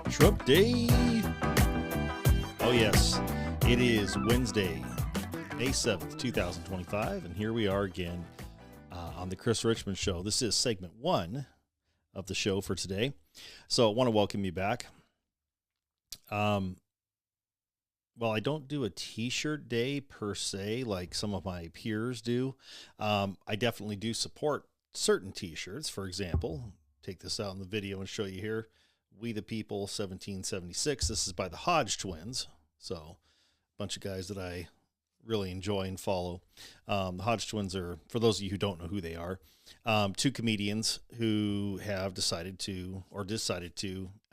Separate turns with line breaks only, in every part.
Trump Day. Oh, yes. It is Wednesday, May 7th, 2025, and here we are again on the Chris Richman Show. This is segment 1 of the show for today, so I want to welcome you back. Well, I don't do a t-shirt day per se like some of my peers do. I definitely do support certain t-shirts. For example, take this out in the video and show you here. We the People 1776. This is by the Hodge twins. So a bunch of guys that I really enjoy and follow. The Hodge twins are, for those of you who don't know who they are, two comedians who have decided to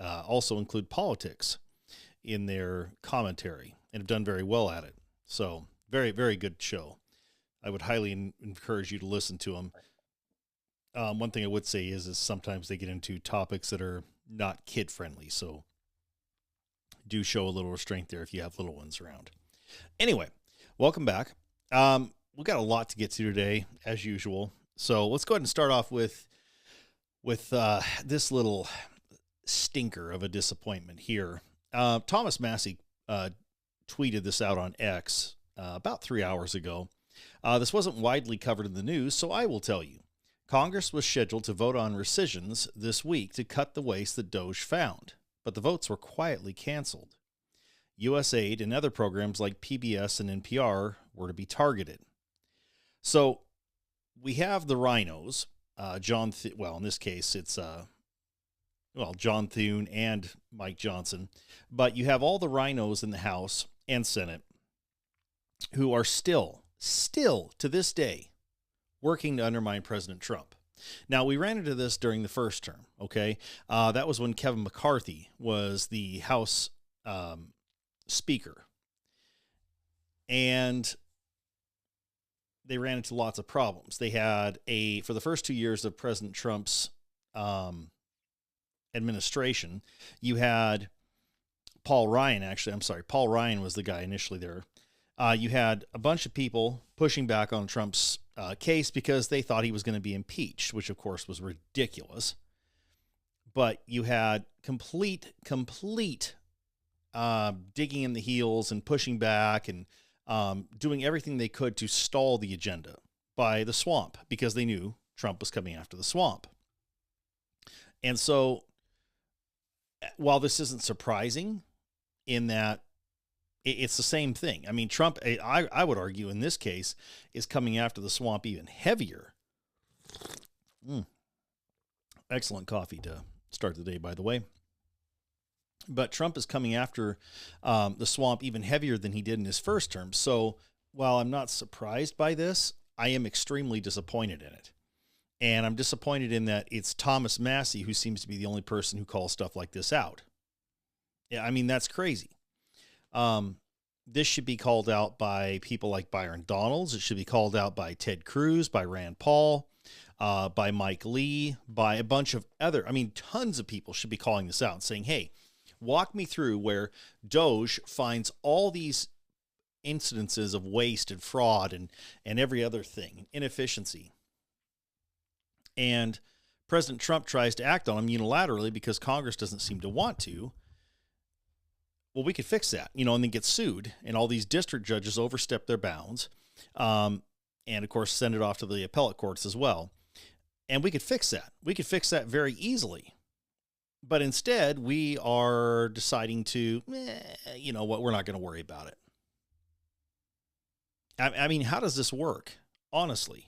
also include politics in their commentary and have done very well at it. So very, very good show. I would highly encourage you to listen to them. One thing I would say is sometimes they get into topics that are not kid friendly. So do show a little restraint there if you have little ones around. Anyway, welcome back. We've got a lot to get to today as usual. So let's go ahead and start off with this little stinker of a disappointment here. Thomas Massie tweeted this out on X about 3 hours ago. This wasn't widely covered in the news, so I will tell you. Congress was scheduled to vote on rescissions this week to cut the waste that DOJ found, but the votes were quietly canceled. USAID and other programs like PBS and NPR were to be targeted. So we have the rhinos, in this case, it's John Thune and Mike Johnson, but you have all the rhinos in the House and Senate who are still to this day, working to undermine President Trump. Now, we ran into this during the first term, okay? That was when Kevin McCarthy was the House Speaker. And they ran into lots of problems. They had for the first 2 years of President Trump's administration, you had Paul Ryan was the guy initially there. You had a bunch of people pushing back on Trump's case because they thought he was going to be impeached, which of course was ridiculous. But you had complete digging in the heels and pushing back and doing everything they could to stall the agenda by the swamp because they knew Trump was coming after the swamp. And so while this isn't surprising in that it's the same thing. I mean, Trump, I would argue in this case, is coming after the swamp even heavier. Excellent coffee to start the day, by the way. But Trump is coming after the swamp even heavier than he did in his first term. So while I'm not surprised by this, I am extremely disappointed in it. And I'm disappointed in that it's Thomas Massie who seems to be the only person who calls stuff like this out. Yeah, I mean, that's crazy. This should be called out by people like Byron Donalds. It should be called out by Ted Cruz, by Rand Paul, by Mike Lee, by a bunch of tons of people should be calling this out and saying, hey, walk me through where DOJ finds all these incidences of waste and fraud and every other thing, inefficiency. And President Trump tries to act on them unilaterally because Congress doesn't seem to want to. Well, we could fix that, and then get sued, and all these district judges overstep their bounds, and of course send it off to the appellate courts as well. And we could fix that. We could fix that very easily. But instead, we are deciding to, we're not going to worry about it. I mean, how does this work? Honestly,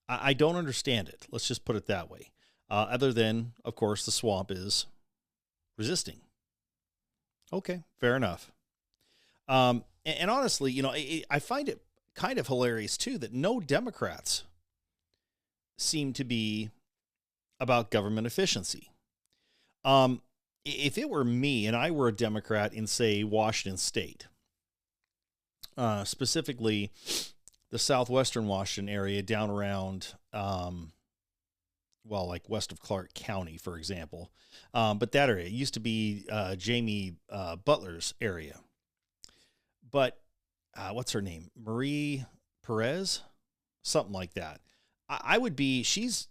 I don't understand it. Let's just put it that way. Other than, of course, the swamp is resisting. Okay, fair enough. And honestly, I find it kind of hilarious, too, that no Democrats seem to be about government efficiency. If it were me and I were a Democrat in, say, Washington State, specifically the southwestern Washington area down around well, like west of Clark County, for example. But that area, it used to be Jamie Butler's area. But what's her name? Marie Perez? Something like that. I would be, she's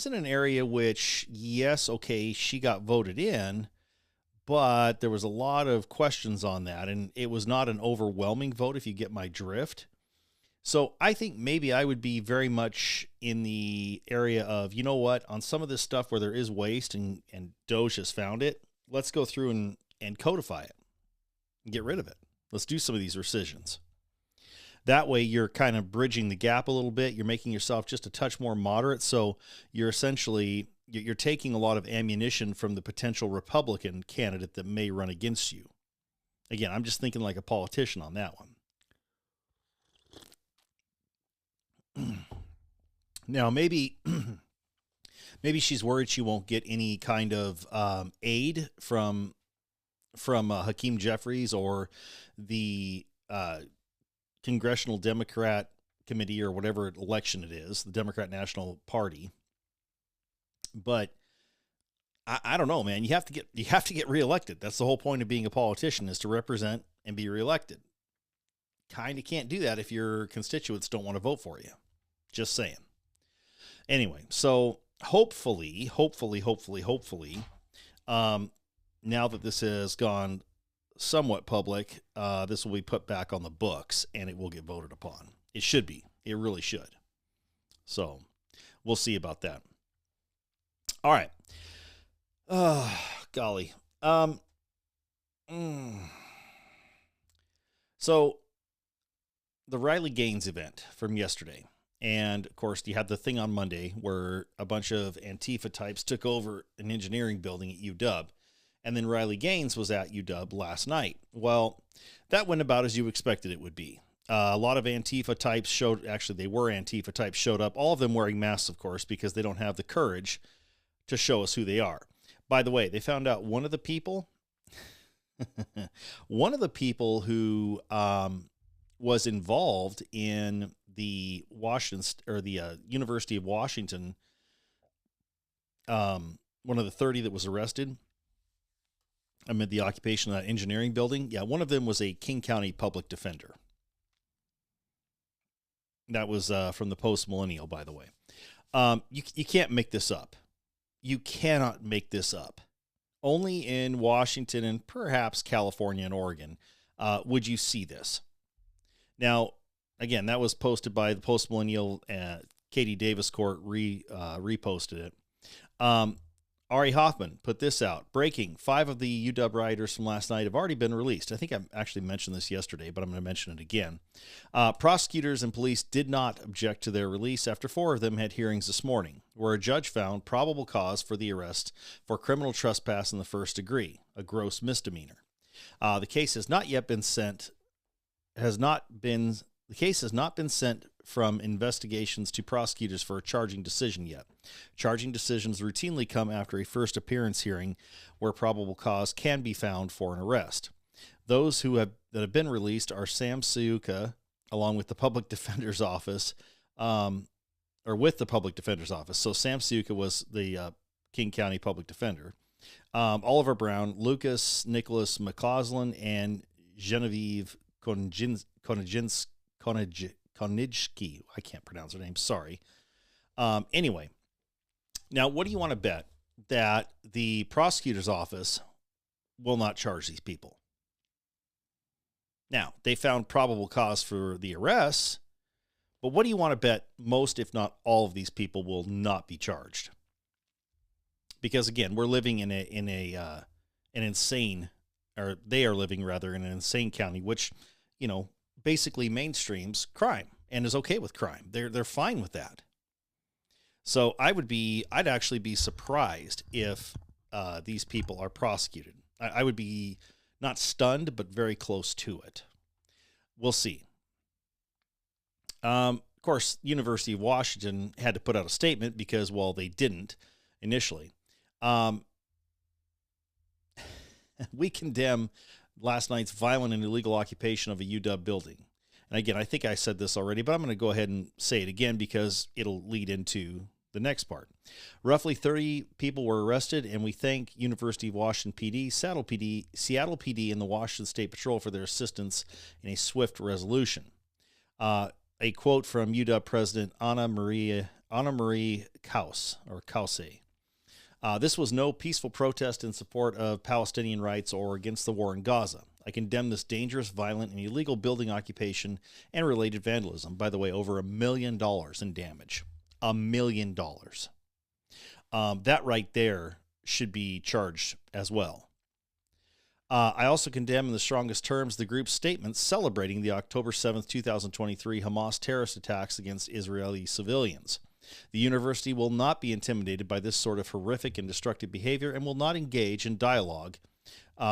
in an area which, yes, okay, she got voted in, but there was a lot of questions on that, and it was not an overwhelming vote, if you get my drift. So I think maybe I would be very much in the area of, you know what, on some of this stuff where there is waste and Doge has found it, let's go through and codify it and get rid of it. Let's do some of these rescissions. That way you're kind of bridging the gap a little bit. You're making yourself just a touch more moderate. So you're essentially, you're taking a lot of ammunition from the potential Republican candidate that may run against you. Again, I'm just thinking like a politician on that one. Now, maybe she's worried she won't get any kind of aid from Hakeem Jeffries or the Congressional Democrat Committee or whatever election it is, the Democrat National Party. But I don't know, man. You have to get reelected. That's the whole point of being a politician, is to represent and be reelected. Kind of can't do that if your constituents don't want to vote for you. Just saying. Anyway, so hopefully, now that this has gone somewhat public, this will be put back on the books and it will get voted upon. It should be. It really should. So we'll see about that. All right. Golly. So the Riley Gaines event from yesterday. And of course, you had the thing on Monday where a bunch of Antifa types took over an engineering building at UW. And then Riley Gaines was at UW last night. Well, that went about as you expected it would be. A lot of Antifa types showed, actually they were Antifa types showed up, all of them wearing masks, of course, because they don't have the courage to show us who they are. By the way, they found out one of the people who was involved in the University of Washington, one of the 30 that was arrested amid the occupation of that engineering building. Yeah, one of them was a King County public defender. That was from the Post-Millennial, by the way. You can't make this up. You cannot make this up. Only in Washington and perhaps California and Oregon would you see this. Now, again, that was posted by the Post-Millennial. Katie Davis Court reposted it. Ari Hoffman put this out. Breaking: 5 of the UW rioters from last night have already been released. I think I actually mentioned this yesterday, but I'm going to mention it again. Prosecutors and police did not object to their release after 4 of them had hearings this morning, where a judge found probable cause for the arrest for criminal trespass in the first degree, a gross misdemeanor. The case has not yet been sent. The case has not been sent from investigations to prosecutors for a charging decision yet. Charging decisions routinely come after a first appearance hearing where probable cause can be found for an arrest. Those that have been released are Sam Siuka, along with the Public Defender's Office, or with the Public Defender's Office. So Sam Siuka was the King County Public Defender. Oliver Brown, Lucas Nicholas McCausland, and Genevieve Konijski. I can't pronounce her name. Sorry. Anyway, now what do you want to bet that the prosecutor's office will not charge these people? Now, they found probable cause for the arrests, but what do you want to bet most, if not all, of these people will not be charged? Because again, we're living in an insane, or they are living rather in an insane county, which, basically mainstreams crime and is okay with crime. They're fine with that. So I'd actually be surprised if these people are prosecuted. I would be not stunned, but very close to it. We'll see. Of course, University of Washington had to put out a statement because, well, they didn't initially. We condemn last night's violent and illegal occupation of a UW building. And again, I think I said this already, but I'm going to go ahead and say it again because it'll lead into The next part. Roughly 30 people were arrested, and we thank University of Washington PD, Seattle PD, and the Washington State Patrol for their assistance in a swift resolution. A quote from UW President Anna Marie Kause. This was no peaceful protest in support of Palestinian rights or against the war in Gaza. I condemn this dangerous, violent, and illegal building occupation and related vandalism. By the way, over $1 million in damage. $1 million. That right there should be charged as well. I also condemn in the strongest terms the group's statement celebrating the October 7th, 2023 Hamas terrorist attacks against Israeli civilians. The university will not be intimidated by this sort of horrific and destructive behavior and will not engage in dialogue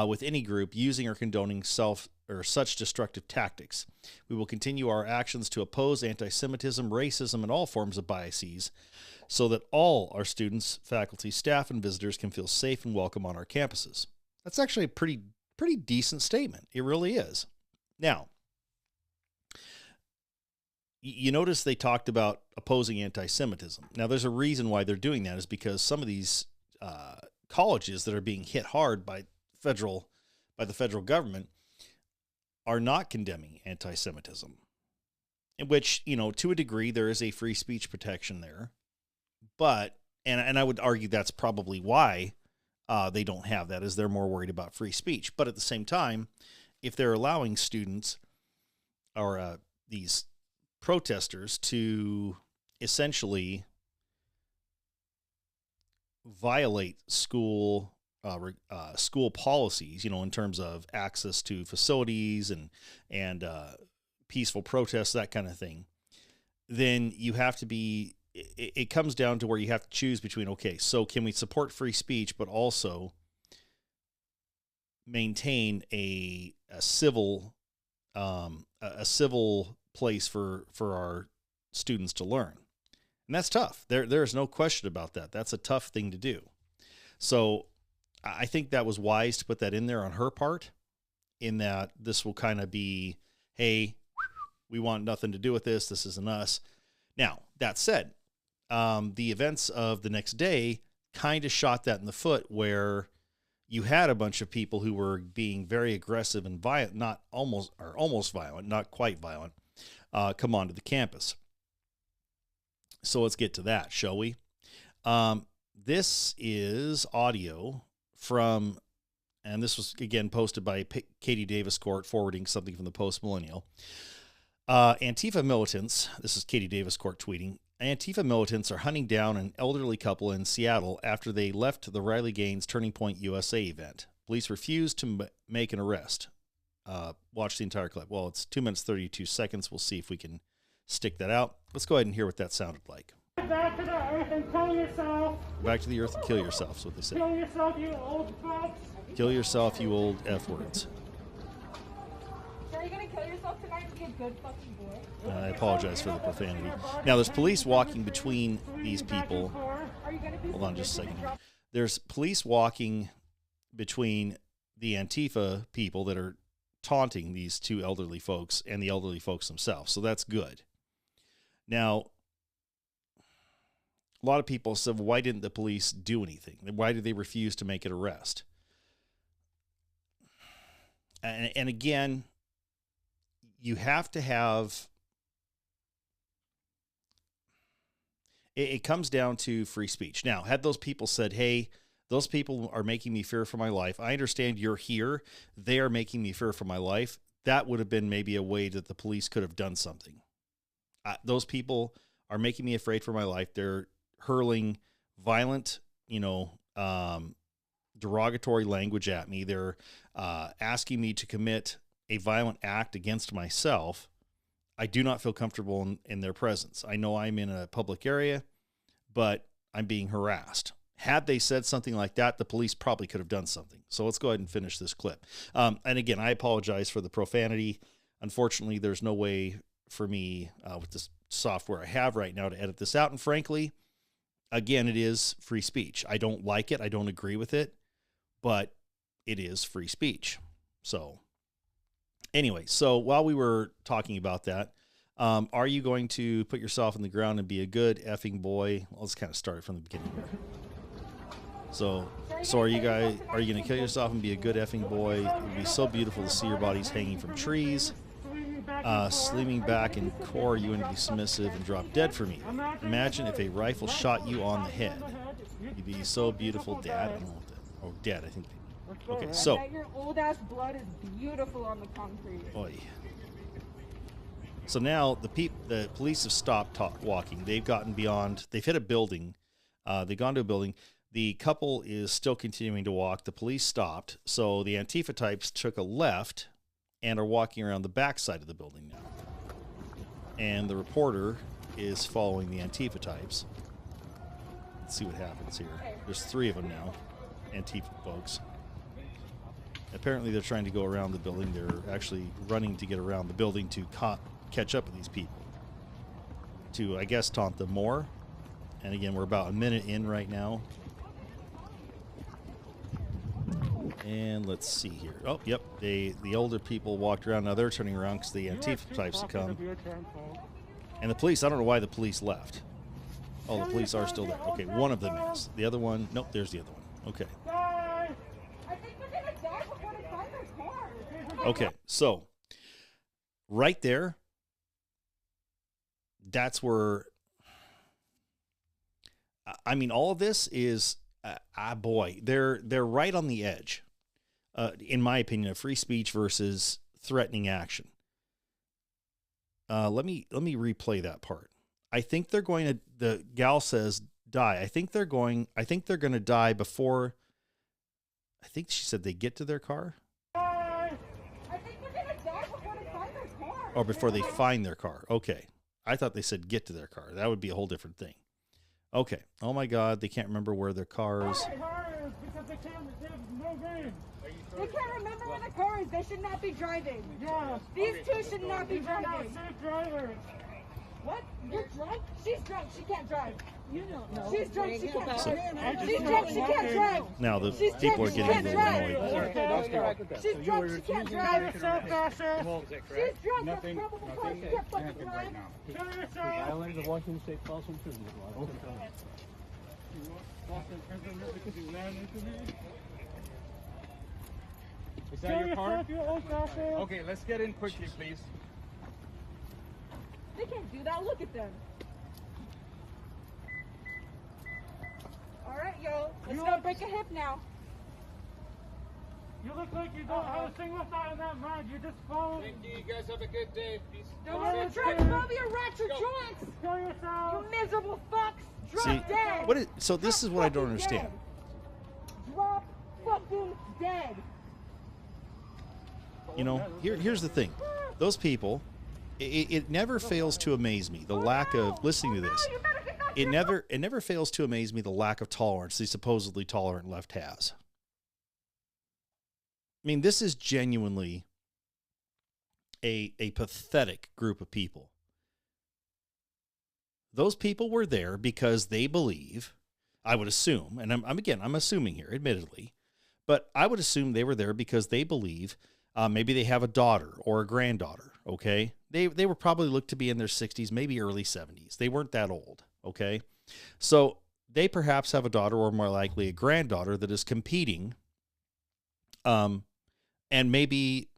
with any group using or condoning such destructive tactics. We will continue our actions to oppose anti-Semitism, racism, and all forms of biases so that all our students, faculty, staff, and visitors can feel safe and welcome on our campuses. That's actually a pretty decent statement. It really is. Now, you notice they talked about opposing anti-Semitism. Now, there's a reason why they're doing that is because some of these colleges that are being hit hard by the federal government are not condemning anti-Semitism, in which, to a degree, there is a free speech protection there. But, and I would argue that's probably why they don't have that, is they're more worried about free speech. But at the same time, if they're allowing students or these protesters to essentially violate school policies, in terms of access to facilities and peaceful protests, that kind of thing, then you have to be, it comes down to where you have to choose between, okay, so can we support free speech, but also maintain a civil place for our students to learn? And that's tough. There's no question about that. That's a tough thing to do. So I think that was wise to put that in there on her part, in that this will kind of be, hey, we want nothing to do with this. This isn't us. Now, that said, the events of the next day kind of shot that in the foot, where you had a bunch of people who were being very aggressive and violent, almost violent, not quite violent, come onto the campus. So let's get to that, shall we? This is audio from, and this was again posted by Katie Davis Court, forwarding something from the Post Millennial. Antifa militants, this is Katie Davis Court tweeting, Antifa militants are hunting down an elderly couple in Seattle after they left the Riley Gaines Turning Point USA event. Police refused to make an arrest. Watch the entire clip. Well, it's 2 minutes, 32 seconds. We'll see if we can stick that out. Let's go ahead and hear what that sounded like.
Back to the earth and kill yourself.
Back to the earth and kill yourself, is what they said.
Kill yourself, you old fucks.
Kill yourself, you old F words.
So are you going to kill yourself tonight and be a good fucking boy?
I apologize for the profanity. Now, there's police walking between these people. Hold on just a second here. There's police walking between the Antifa people that are taunting these two elderly folks and the elderly folks themselves. So that's good. Now, a lot of people said, well, why didn't the police do anything? Why did they refuse to make an arrest? And again, you have to have, it comes down to free speech. Now, had those people said, hey, those people are making me fear for my life. I understand you're here. They are making me fear for my life. That would have been maybe a way that the police could have done something. Those people are making me afraid for my life. They're hurling violent, derogatory language at me. They're asking me to commit a violent act against myself. I do not feel comfortable in their presence. I know I'm in a public area, but I'm being harassed. Had they said something like that, the police probably could have done something. So let's go ahead and finish this clip. And again, I apologize for the profanity. Unfortunately, there's no way for me with this software I have right now to edit this out. And frankly, again, it is free speech. I don't like it. I don't agree with it, but it is free speech. So anyway, so while we were talking about that, Are you going to put yourself in the ground and be a good effing boy? Let's kind of start from the beginning here. So are you going to kill yourself and be a good effing boy? It would be so beautiful to see your bodies hanging from trees, sleeping back in core. You want to be submissive and drop dead for me. Imagine if a rifle shot you on the head. You'd be so beautiful, Dad. I don't know what that. Oh, Dad, I think. Okay, so.
Your old ass blood is beautiful on the concrete.
Boy. So now the police have stopped walking. They've gotten beyond. They've hit a building. They've gone to a building. The couple is still continuing to walk. The police stopped. So the Antifa types took a left and are walking around the back side of the building now. And the reporter is following the Antifa types. Let's see what happens here. There's 3 of them now, Antifa folks. Apparently they're trying to go around the building. They're actually running to get around the building to catch up with these people. To, I guess, taunt them more. And again, we're about a minute in right now. And let's see here. Oh, yep. The older people walked around. Now they're turning around because the Antifa types have come. And the police, I don't know why the police left. Oh, the police are still there. Okay, one of them is. The other one, nope, there's the other one. Okay.
I think we're gonna die before they find their car.
Okay, so right there, that's where, I mean, all of this is, boy, they're right on the edge, in my opinion, of free speech versus threatening action. Let me replay that part. I think they're going to, the gal says, die. I think they're going to die before, I think she said they get to their car.
I think we're gonna die before they find their car.
Or before they find their car. Okay. I thought they said get to their car. That would be a whole different thing. Okay. Oh my God, they can't remember where their car is.
They can't remember where the car is. They should not be driving.
Yeah.
These 2 should not be driving.
Safe drivers.
What? You're drunk? She's drunk. She can't drive. You don't know. She's drunk. She can't
So-
drive. She's drunk. She can't drive.
Now the
She's
people are
drunk,
getting a
she
little
can't
annoyed.
drive. She's drunk. She can't drive.
Yourself, Dasher.
She's drunk. That's probable cause. She can't fucking drive.
Kill yourself.
Violating the Washington State false imprisonment law.
Is
Kill
that your car?
yourself, you old Dasher.
Okay, let's get in quickly, please.
They can't do that. Look at them. All right, yo. Let's not break a hip now.
You look like you don't have a single thought in that mind. You just follow.
Thank you. You guys have a good day. Peace.
Don't want to try to rob your rats or joints.
Kill yourself.
You miserable fucks. Drop
See,
dead.
so this is what I don't
Fucking
understand.
dead. Drop fucking dead.
You know, here's the thing. Those people, it never fails to amaze me, the lack of, listening to this,
You better get that
it never fails to amaze me the lack of tolerance the supposedly tolerant left has. I mean, this is genuinely a pathetic group of people. Those people were there because they believe, I would assume, and I'm assuming here, admittedly, but I would assume they were there because they believe maybe they have a daughter or a granddaughter, okay? They were probably looked to be in their 60s, maybe early 70s. They weren't that old, okay? So they perhaps have a daughter or more likely a granddaughter that is competing, and maybe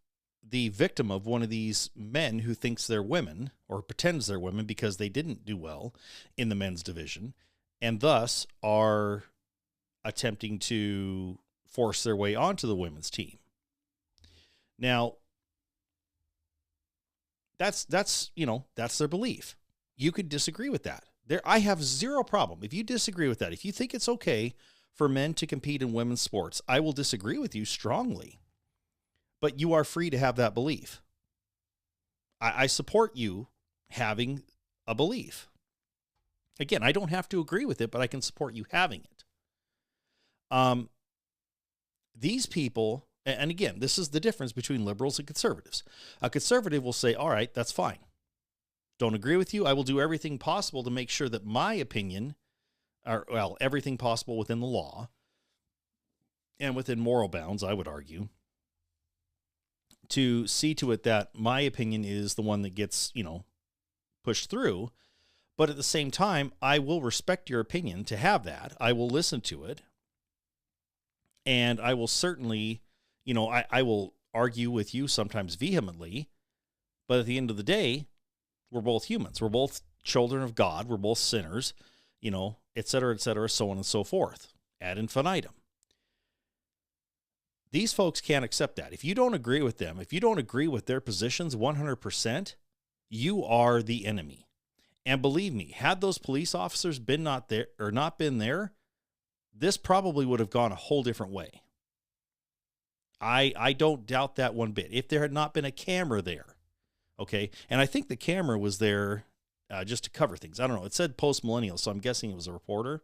the victim of one of these men who thinks they're women or pretends they're women because they didn't do well in the men's division and thus are attempting to force their way onto the women's team. Now, that's their belief. You could disagree with that. I have zero problem. If you disagree with that, if you think it's okay for men to compete in women's sports, I will disagree with you strongly. But you are free to have that belief. I support you having a belief. Again, I don't have to agree with it, but I can support you having it. These people, and again, this is the difference between liberals and conservatives. A conservative will say, all right, that's fine. Don't agree with you. I will do everything possible to make sure that my opinion, everything possible within the law and within moral bounds, I would argue, to see to it that my opinion is the one that gets, push through. But at the same time, I will respect your opinion to have that. I will listen to it. And I will certainly, I will argue with you sometimes vehemently. But at the end of the day, we're both humans. We're both children of God. We're both sinners, et cetera, so on and so forth, ad infinitum. These folks can't accept that. If you don't agree with them, if you don't agree with their positions 100%, you are the enemy. And believe me, had those police officers not been there, this probably would have gone a whole different way. I don't doubt that one bit. If there had not been a camera there, okay, and I think the camera was there just to cover things. I don't know. It said post-millennial, so I'm guessing it was a reporter,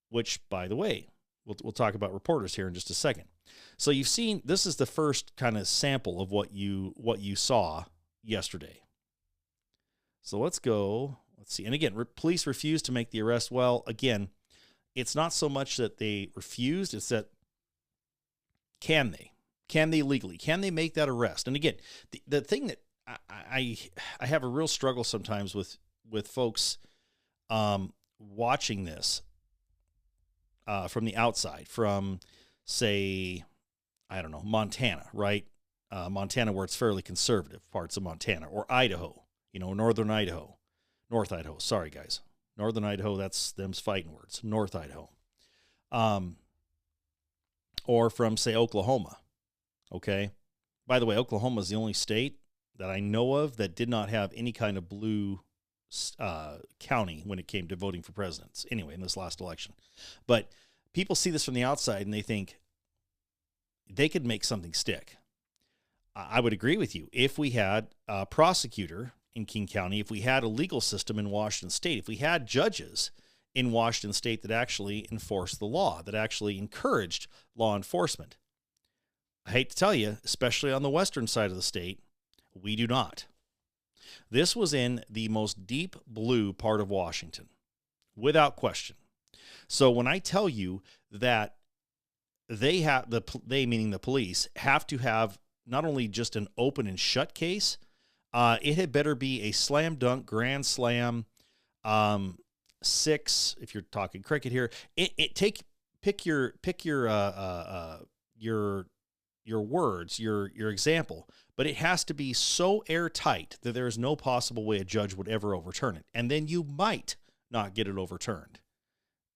which, by the way, we'll talk about reporters here in just a second. So you've seen, this is the first kind of sample of what you saw yesterday. So let's see. And again, police refused to make the arrest. Well, again, it's not so much that they refused, it's that can they legally, can they make that arrest? And again, the thing that I have a real struggle sometimes with folks watching this from the outside, from, say, I don't know, Montana, right? Montana, where it's fairly conservative, parts of Montana, or Idaho, northern Idaho, North Idaho. Sorry, guys. Northern Idaho, that's them's fighting words. North Idaho. Or from, say, Oklahoma. Okay? By the way, Oklahoma is the only state that I know of that did not have any kind of blue county when it came to voting for presidents. Anyway, in this last election. But people see this from the outside and they think they could make something stick. I would agree with you. If we had a prosecutor in King County, if we had a legal system in Washington State, if we had judges in Washington State that actually enforced the law, that actually encouraged law enforcement. I hate to tell you, especially on the western side of the state, we do not. This was in the most deep blue part of Washington, without question. So when I tell you that they meaning the police, have to have not only just an open and shut case, it had better be a slam dunk, grand slam, 6. If you're talking cricket here, pick your words, your example, but it has to be so airtight that there is no possible way a judge would ever overturn it, and then you might not get it overturned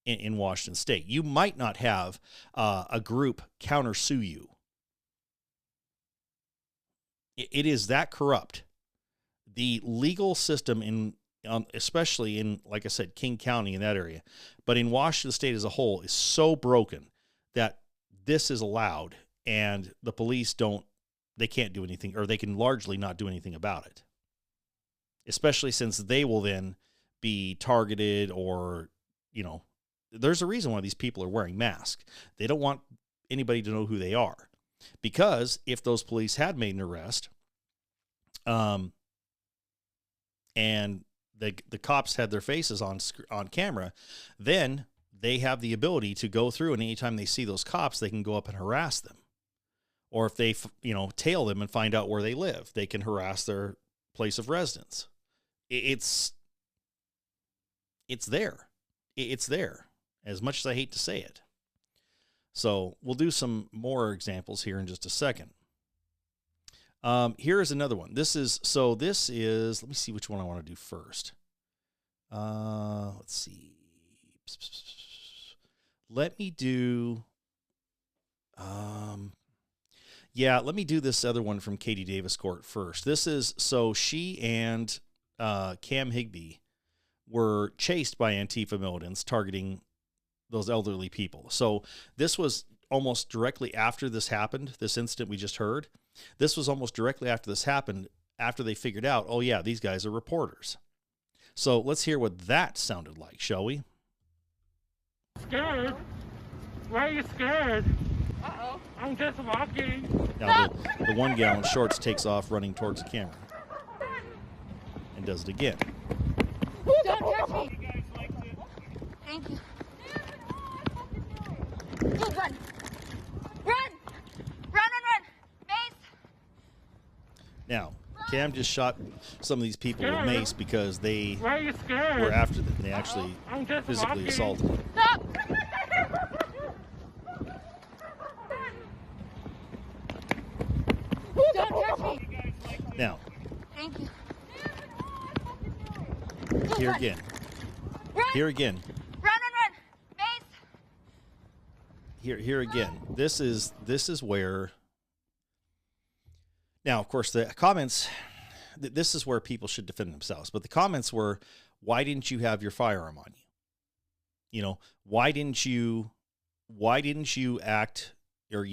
in Washington State. You might not have a group countersue you. It is that corrupt. The legal system especially in, like I said, King County, in that area, but in Washington State as a whole, is so broken that this is allowed, and the police they can't do anything, or they can largely not do anything about it, especially since they will then be targeted, or, there's a reason why these people are wearing masks. They don't want anybody to know who they are, because if those police had made an arrest, and the cops had their faces on camera, then they have the ability to go through, and anytime they see those cops, they can go up and harass them. Or if they, tail them and find out where they live, they can harass their place of residence. It's there. It's there, as much as I hate to say it. So we'll do some more examples here in just a second. Here is another one. This is, let me see which one I want to do first. Let's see. Let me do, let me do this other one from Katie Davis Court first. This is, so she and Cam Higbee were chased by Antifa militants targeting those elderly people. So this was almost directly after this happened, this incident we just heard. This was almost directly after this happened, after they figured out, oh yeah, these guys are reporters. So let's hear what that sounded like, shall we?
Scared? Why are you scared?
Uh-oh.
I'm just walking.
Now the one gal in shorts takes off running towards the camera and does it again.
Don't touch me. Thank you. Dude, run. Run! Run! Mace!
Now,
Run!
Cam just shot some of these people with mace because they
Why are you scared?
were after them. They actually
I'm just
physically
walking.
assaulted them.
Stop! Don't touch me.
Now,
Thank you.
here again.
Run!
Here again.
Run! Mace!
Here again. This is where. Now, of course, the comments. This is where people should defend themselves. But the comments were, "Why didn't you have your firearm on you? You know, why didn't you act or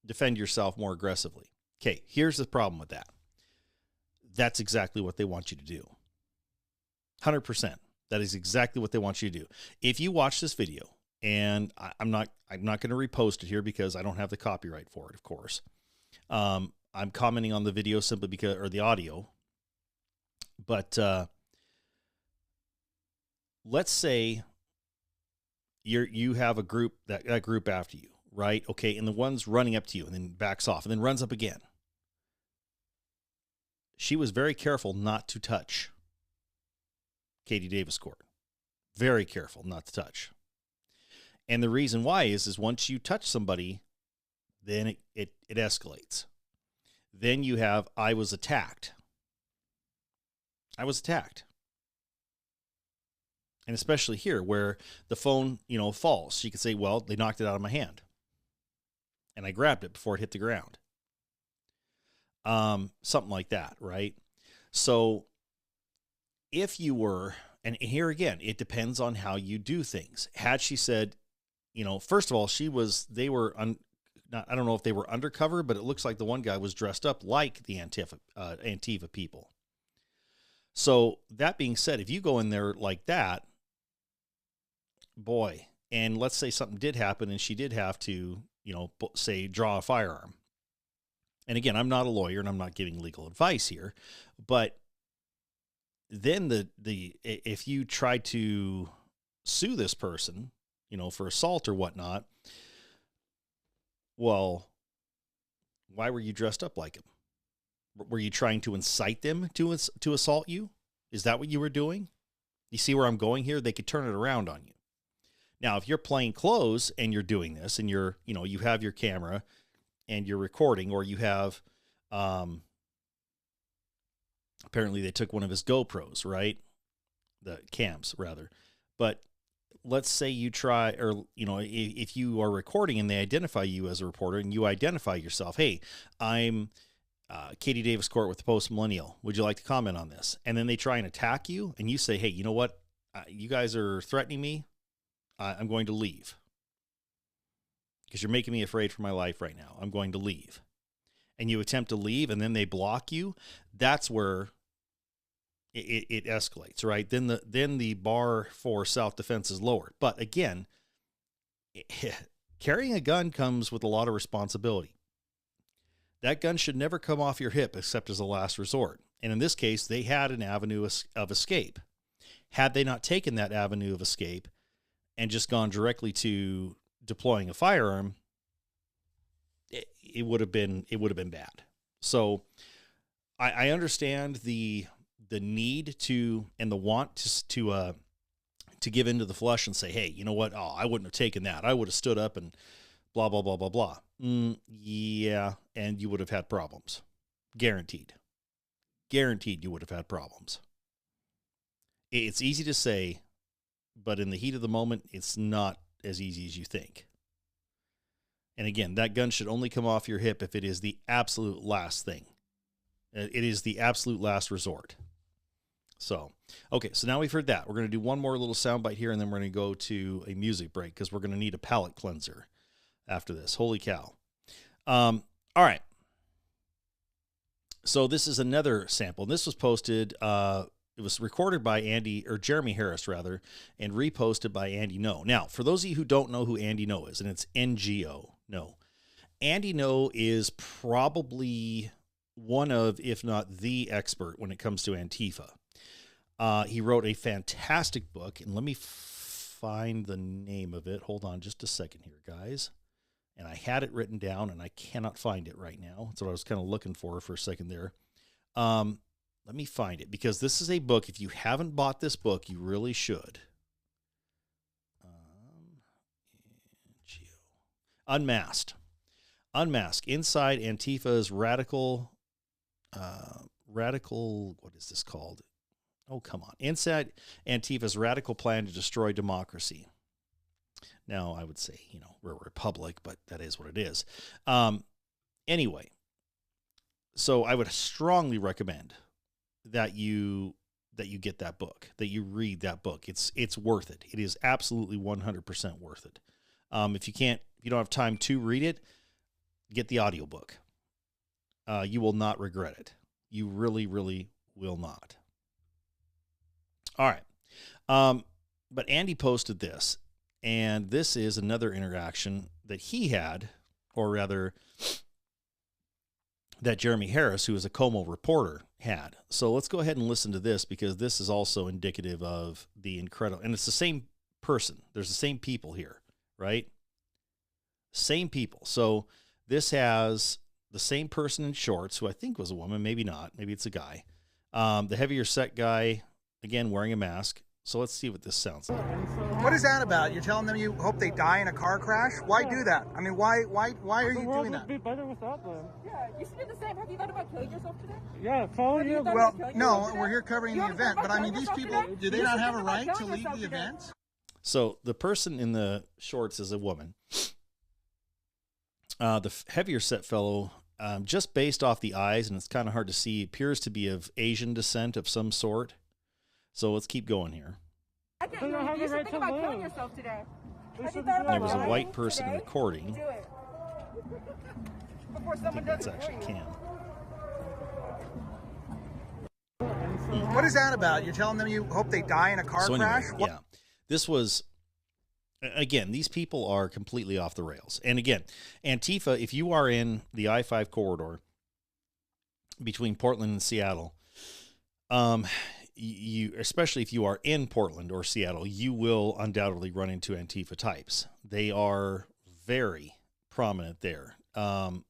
defend yourself more aggressively?" Okay, here's the problem with that. That's exactly what they want you to do. 100%. That is exactly what they want you to do. If you watch this video, and I'm not going to repost it here because I don't have the copyright for it, of course. I'm commenting on the video simply because, or the audio. But let's say you have a group that group after you, right? Okay, and the one's running up to you and then backs off and then runs up again. She was very careful not to touch Katie Davis Court. Very careful not to touch. And the reason why is once you touch somebody, then it escalates. Then you have, I was attacked. I was attacked. And especially here where the phone, falls. You could say, well, they knocked it out of my hand. And I grabbed it before it hit the ground. Something like that, right? So if you were, and here again, it depends on how you do things. Had she said, first of all, I don't know if they were undercover, but it looks like the one guy was dressed up like the Antifa people. So that being said, if you go in there like that, boy, and let's say something did happen and she did have to, say draw a firearm. And again, I'm not a lawyer and I'm not giving legal advice here, but then if you try to sue this person, for assault or whatnot, well, why were you dressed up like him? Were you trying to incite them to assault you? Is that what you were doing? You see where I'm going here? They could turn it around on you. Now, if you're plain clothes and you're doing this and you have your camera and you're recording, or you have, apparently they took one of his GoPros, right? The cams rather. But let's say you try, or, if you are recording and they identify you as a reporter and you identify yourself, hey, I'm Katie Davis Court with the Post Millennial. Would you like to comment on this? And then they try and attack you and you say, hey, you know what? You guys are threatening me. I'm going to leave because you're making me afraid for my life right now. I'm going to leave. And you attempt to leave and then they block you. That's where it escalates, right? Then the bar for self-defense is lowered. But again, carrying a gun comes with a lot of responsibility. That gun should never come off your hip except as a last resort. And in this case, they had an avenue of escape. Had they not taken that avenue of escape and just gone directly to deploying a firearm, it would have been bad. So I understand the need to and the want to give into the flesh and say, hey, you know what? Oh, I wouldn't have taken that. I would have stood up and blah, blah, blah, blah, blah. Yeah, and you would have had problems. Guaranteed. Guaranteed you would have had problems. It's easy to say, but in the heat of the moment, it's not as easy as you think. And again, that gun should only come off your hip if it is the absolute last thing. It is the absolute last resort. So, okay, so now we've heard that. We're going to do one more little soundbite here, and then we're going to go to a music break because we're going to need a palate cleanser after this. Holy cow. All right. So this is another sample. This was posted, it was recorded by Jeremy Harris, rather, and reposted by Andy No. Now, for those of you who don't know who Andy No is, and it's NGO, no. Andy No is probably one of, if not the expert when it comes to Antifa. He wrote a fantastic book, and let me find the name of it. Hold on just a second here, guys. And I had it written down, and I cannot find it right now. That's what I was kind of looking for a second there. Let me find it, because this is a book. If you haven't bought this book, you really should. Unmasked. Inside Antifa's radical, what is this called? Oh, come on. Inside Antifa's radical plan to destroy democracy. Now, I would say, we're a republic, but that is what it is. Anyway, so I would strongly recommend that you get that book, that you read that book. It's worth it. It is absolutely 100% worth it. If you don't have time to read it, get the audiobook. You will not regret it. You really, really will not. All right. But Andy posted this, and this is another interaction that he had, or rather, that Jeremy Harris, who is a Como reporter, had. So let's go ahead and listen to this, because this is also indicative of the incredible, and it's the same person. There's the same people here, right? Same people. So this has the same person in shorts, who I think was a woman, maybe not, maybe it's a guy. The heavier set guy, again, wearing a mask. So let's see what this sounds like.
What is that about? You're telling them you hope they die in a car crash? Why do that? I mean, why are you doing that?
Be better without them.
Yeah, you should do the same. Have you thought about killing yourself today?
Yeah, follow you.
Well, no, we're here covering the event, but I mean, these people, do they not have a right to leave the event?
So the person in the shorts is a woman. The heavier set fellow, just based off the eyes, and it's kind of hard to see, appears to be of Asian descent of some sort. So let's keep going here.
I can't hear you. You should think about killing yourself today. Have you thought
There
about
was a
dying
white person
today?
recording.
Do it. Before
I
someone
think
does
that's
it for
actually
you.
Cam.
What is that about? You're telling them you hope they die in a car
So anyway,
crash?
yeah, this was, again, these people are completely off the rails. And again, Antifa, if you are in the I-5 corridor between Portland and Seattle, you, especially if you are in Portland or Seattle, you will undoubtedly run into Antifa types. They are very prominent there. What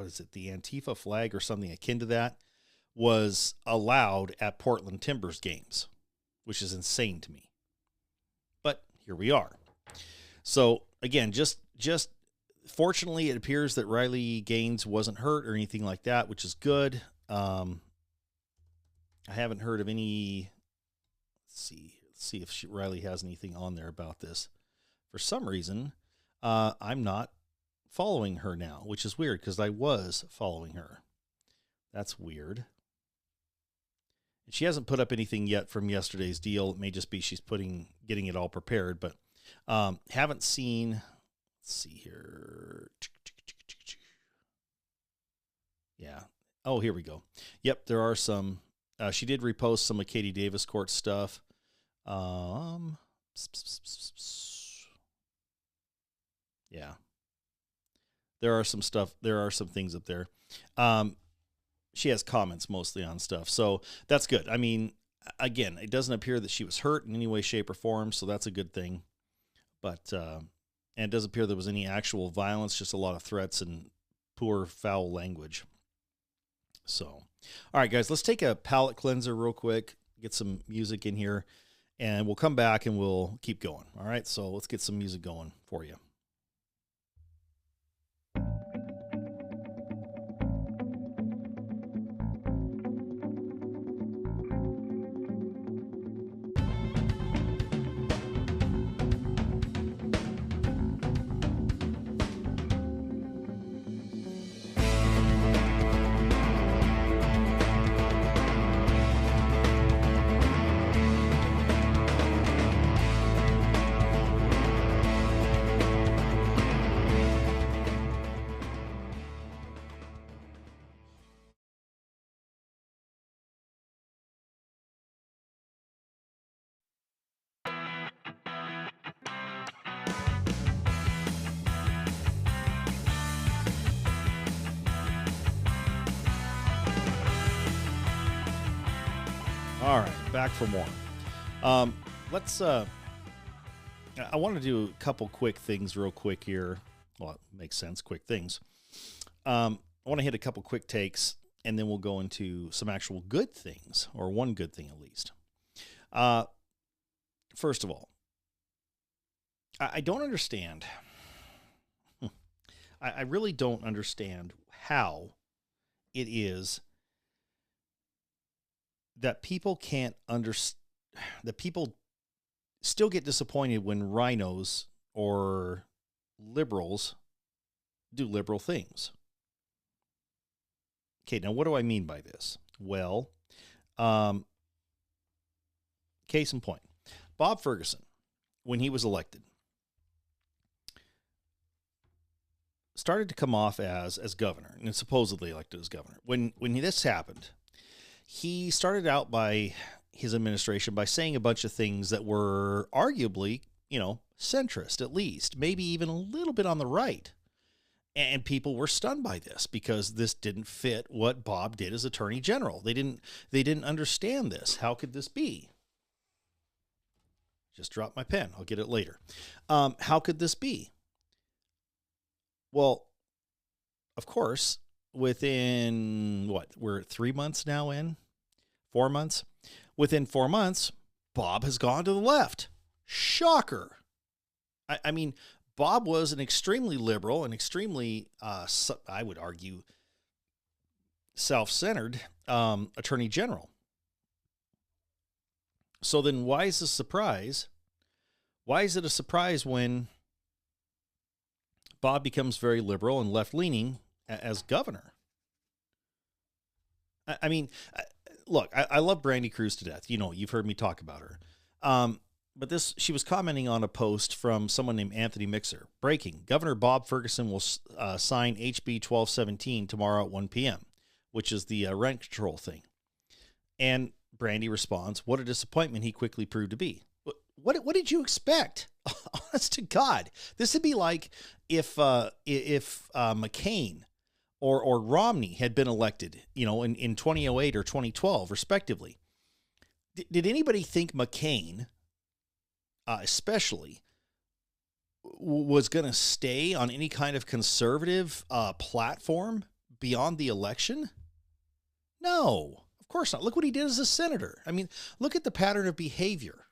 is it? The Antifa flag or something akin to that was allowed at Portland Timbers games, which is insane to me. But here we are. So again, just fortunately, it appears that Riley Gaines wasn't hurt or anything like that, which is good. I haven't heard of any. Let's see if Riley has anything on there about this. For some reason, I'm not following her now, which is weird, because I was following her. That's weird. And she hasn't put up anything yet from yesterday's deal. It may just be she's getting it all prepared, but haven't seen. Let's see here. Yeah. Oh, here we go. Yep, there are some. She did repost some of Katie Davis Court stuff. Yeah. There are some stuff. There are some things up there. She has comments mostly on stuff. So that's good. I mean, again, it doesn't appear that she was hurt in any way, shape, or form. So that's a good thing. But, and it doesn't appear there was any actual violence, just a lot of threats and poor, foul language. So, all right, guys, let's take a palate cleanser real quick, get some music in here, and we'll come back and we'll keep going. All right, so let's get some music going for you. All right, back for more. Let's I want to do a couple quick things real quick here. Well, it makes sense, quick things. I want to hit a couple quick takes, and then we'll go into some actual good things, or one good thing at least. First of all, I don't understand. I really don't understand how it is that people can't understand, that people still get disappointed when rhinos or liberals do liberal things. Okay, now what do I mean by this? Well, case in point, Bob Ferguson, when he was elected, started to come off as governor, and supposedly elected as governor. When this happened, he started out by his administration by saying a bunch of things that were arguably, centrist at least, maybe even a little bit on the right. And people were stunned by this because this didn't fit what Bob did as Attorney General. They didn't understand this. How could this be? Just dropped my pen. I'll get it later. How could this be? Well, of course, within we're 3 months now in? 4 months? Within 4 months, Bob has gone to the left. Shocker. I mean, Bob was an extremely liberal and extremely, I would argue, self-centered Attorney General. So then why is this a surprise? Why is it a surprise when Bob becomes very liberal and left-leaning as governor? I mean, look, I love Brandy Cruz to death. You've heard me talk about her. But she was commenting on a post from someone named Anthony Mixer. Breaking: Governor Bob Ferguson will sign HB 1217 tomorrow at 1 p.m., which is the rent control thing. And Brandy responds, "What a disappointment he quickly proved to be." What did you expect? Honest to God, this would be like if McCain or Romney had been elected, in 2008 or 2012, respectively. Did anybody think McCain, especially, was going to stay on any kind of conservative platform beyond the election? No, of course not. Look what he did as a senator. I mean, look at the pattern of behavior.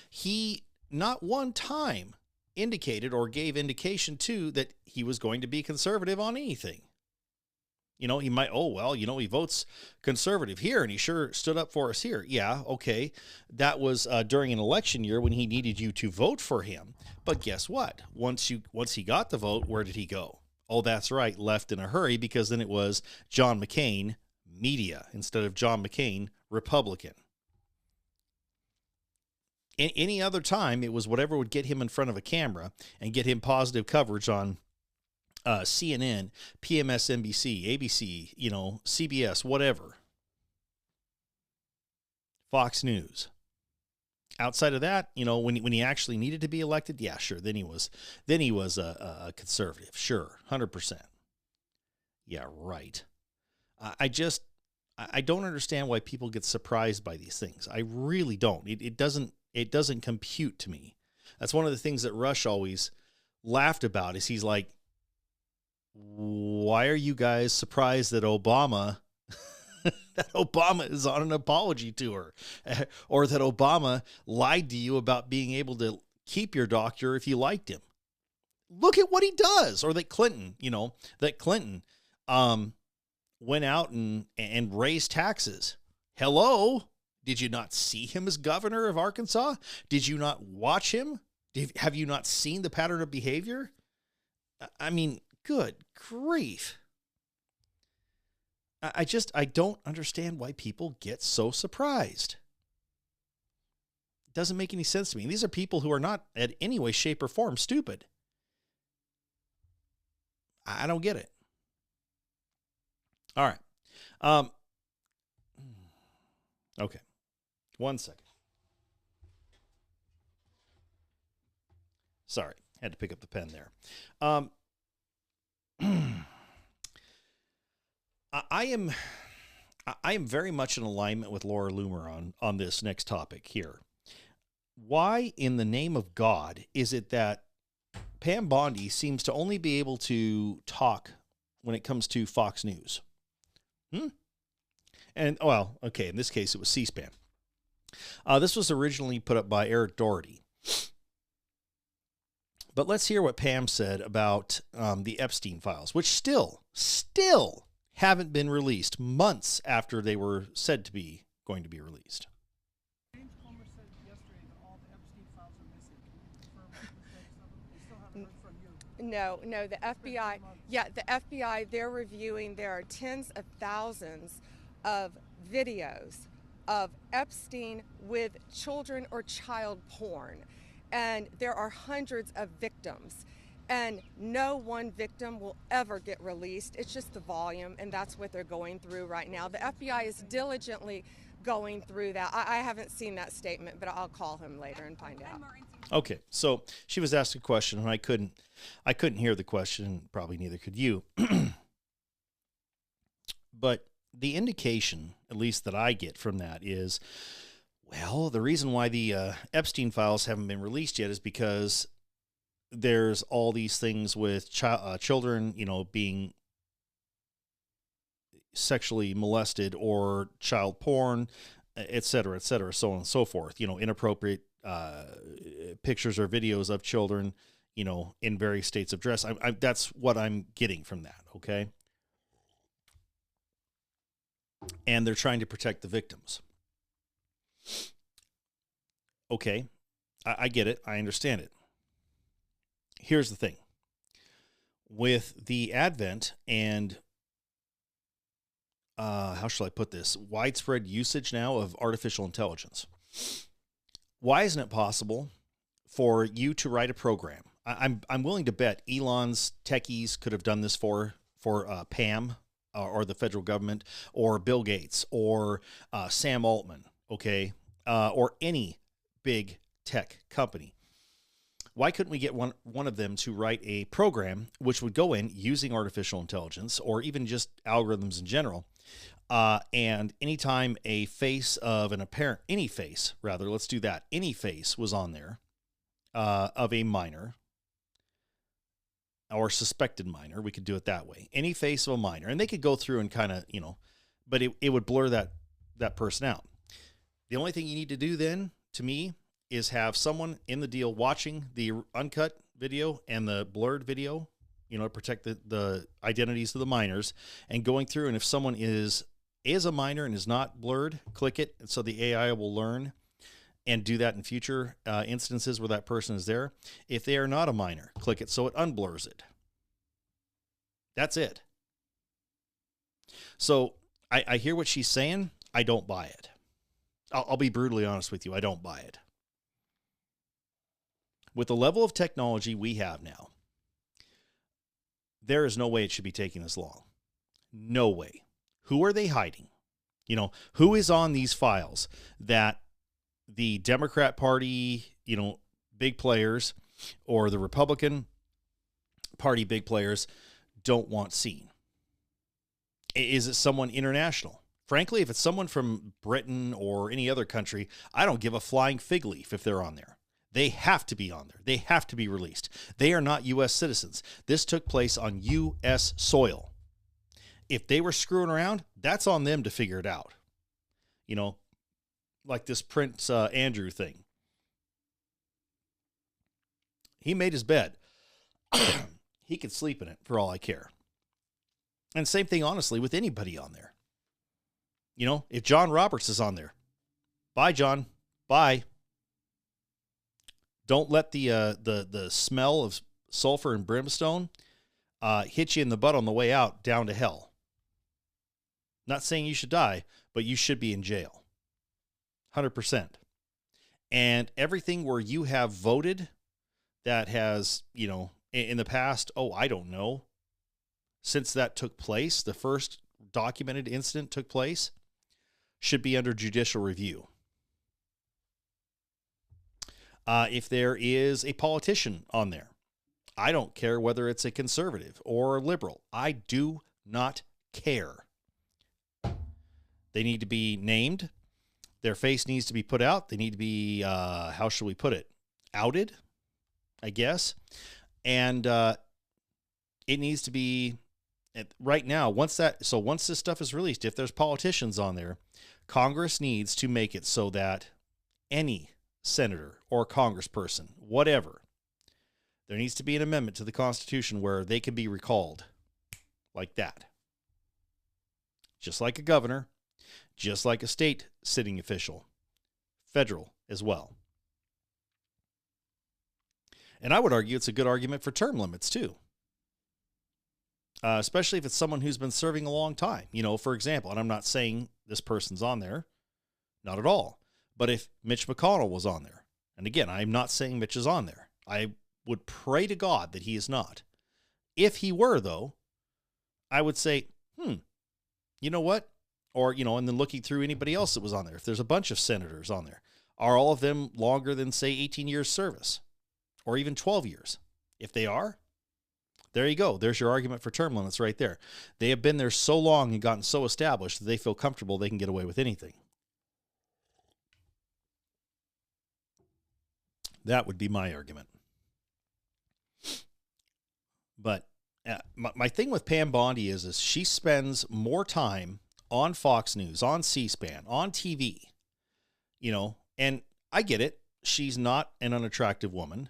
He not one time indicated or gave indication to that he was going to be conservative on anything. He might, he votes conservative here and he sure stood up for us here. Yeah, okay. That was during an election year when he needed you to vote for him. But guess what? Once he got the vote, where did he go? Oh, that's right, left in a hurry, because then it was John McCain media instead of John McCain Republican. Any other time, it was whatever would get him in front of a camera and get him positive coverage on CNN, PMSNBC, ABC, CBS, whatever. Fox News. Outside of that, when he actually needed to be elected, yeah, sure. Then he was a conservative, sure, 100%. Yeah, right. I don't understand why people get surprised by these things. I really don't. It doesn't compute to me. That's one of the things that Rush always laughed about, is he's like, why are you guys surprised that Obama is on an apology tour, or that Obama lied to you about being able to keep your doctor if you liked him? Look at what he does. Or that Clinton, went out and raised taxes. Hello? Did you not see him as governor of Arkansas? Did you not watch him? Have you not seen the pattern of behavior? I mean, good grief. I don't understand why people get so surprised. It doesn't make any sense to me. These are people who are not in any way, shape, or form stupid. I don't get it. All right. Okay. 1 second. Sorry, had to pick up the pen there. I am very much in alignment with Laura Loomer on this next topic here. why in the name of God is it that Pam Bondi seems to only be able to talk when it comes to Fox News? And, well, okay, in this case, it was C-SPAN. This was originally put up by Eric Doherty. But let's hear what Pam said about the Epstein files, which still haven't been released months after they were said to be going to be released.
James Comer said yesterday that all the Epstein files are missing. Can you confirm the status of them? We still haven't heard from you.
No, the FBI, the FBI, they're reviewing, there are tens of thousands of videos of Epstein with children or child porn. And there are hundreds of victims. And no one victim will ever get released. It's just the volume, and that's what they're going through right now. The FBI is diligently going through that. I haven't seen that statement, but I'll call him later and find out.
Okay, so she was asked a question, and I couldn't hear the question. Probably neither could you. But the indication, at least that I get from that, is, well, the reason why the Epstein files haven't been released yet is because there's all these things with children, being sexually molested or child porn, et cetera, so on and so forth. Inappropriate pictures or videos of children, in various states of dress. That's what I'm getting from that, okay? And they're trying to protect the victims. Okay, I get it. I understand it. Here's the thing. With the advent and, how shall I put this, widespread usage now of artificial intelligence, why isn't it possible for you to write a program? I'm willing to bet Elon's techies could have done this for Pam or the federal government, or Bill Gates, or Sam Altman, okay, or any big tech company. Why couldn't we get one of them to write a program which would go in using artificial intelligence, or even just algorithms in general, and anytime a face of any face was on there of a minor or suspected minor, we could do it that way. Any face of a minor, and they could go through and kind of, but it would blur that person out. The only thing you need to do then, to me, is have someone in the deal watching the uncut video and the blurred video, protect the identities of the minors, and going through, and if someone is a minor and is not blurred, click it, and so the AI will learn and do that in future instances where that person is there. If they are not a minor, click it so it unblurs it. That's it. So I hear what she's saying. I don't buy it. I'll be brutally honest with you. I don't buy it. With the level of technology we have now, there is no way it should be taking this long. No way. Who are they hiding? Who is on these files that the Democrat Party, big players, or the Republican Party big players don't want seen? Is it someone international? Frankly, if it's someone from Britain or any other country, I don't give a flying fig leaf if they're on there. They have to be on there. They have to be released. They are not U.S. citizens. This took place on U.S. soil. If they were screwing around, that's on them to figure it out. Like this Prince Andrew thing. He made his bed. He could sleep in it for all I care. And same thing, honestly, with anybody on there. If John Roberts is on there, bye, John. Bye. Don't let the smell of sulfur and brimstone hit you in the butt on the way out down to hell. Not saying you should die, but you should be in jail. 100%. And everything where you have voted that has, in the past, I don't know, since that took place, the first documented incident took place, should be under judicial review. If there is a politician on there, I don't care whether it's a conservative or a liberal. I do not care. They need to be named. Their face needs to be put out. They need to be, how should we put it? Outed, I guess. And it needs to be, right now, once this stuff is released, if there's politicians on there, Congress needs to make it so that any senator or congressperson, whatever, there needs to be an amendment to the Constitution where they can be recalled like that. Just like a governor, just like a state sitting official, federal as well. And I would argue it's a good argument for term limits too. Especially if it's someone who's been serving a long time. You know, for example, and I'm not saying this person's on there, not at all. But if Mitch McConnell was on there, and again, I'm not saying Mitch is on there. I would pray to God that he is not. If he were, though, I would say, you know what? Or, you know, and then looking through anybody else that was on there. If there's a bunch of senators on there, are all of them longer than, say, 18 years service? Or even 12 years? If they are, there you go. There's your argument for term limits right there. They have been there so long and gotten so established that they feel comfortable they can get away with anything. That would be my argument. But my thing with Pam Bondi is she spends more time on Fox News, on C-SPAN, on TV, you know, and I get it. She's not an unattractive woman.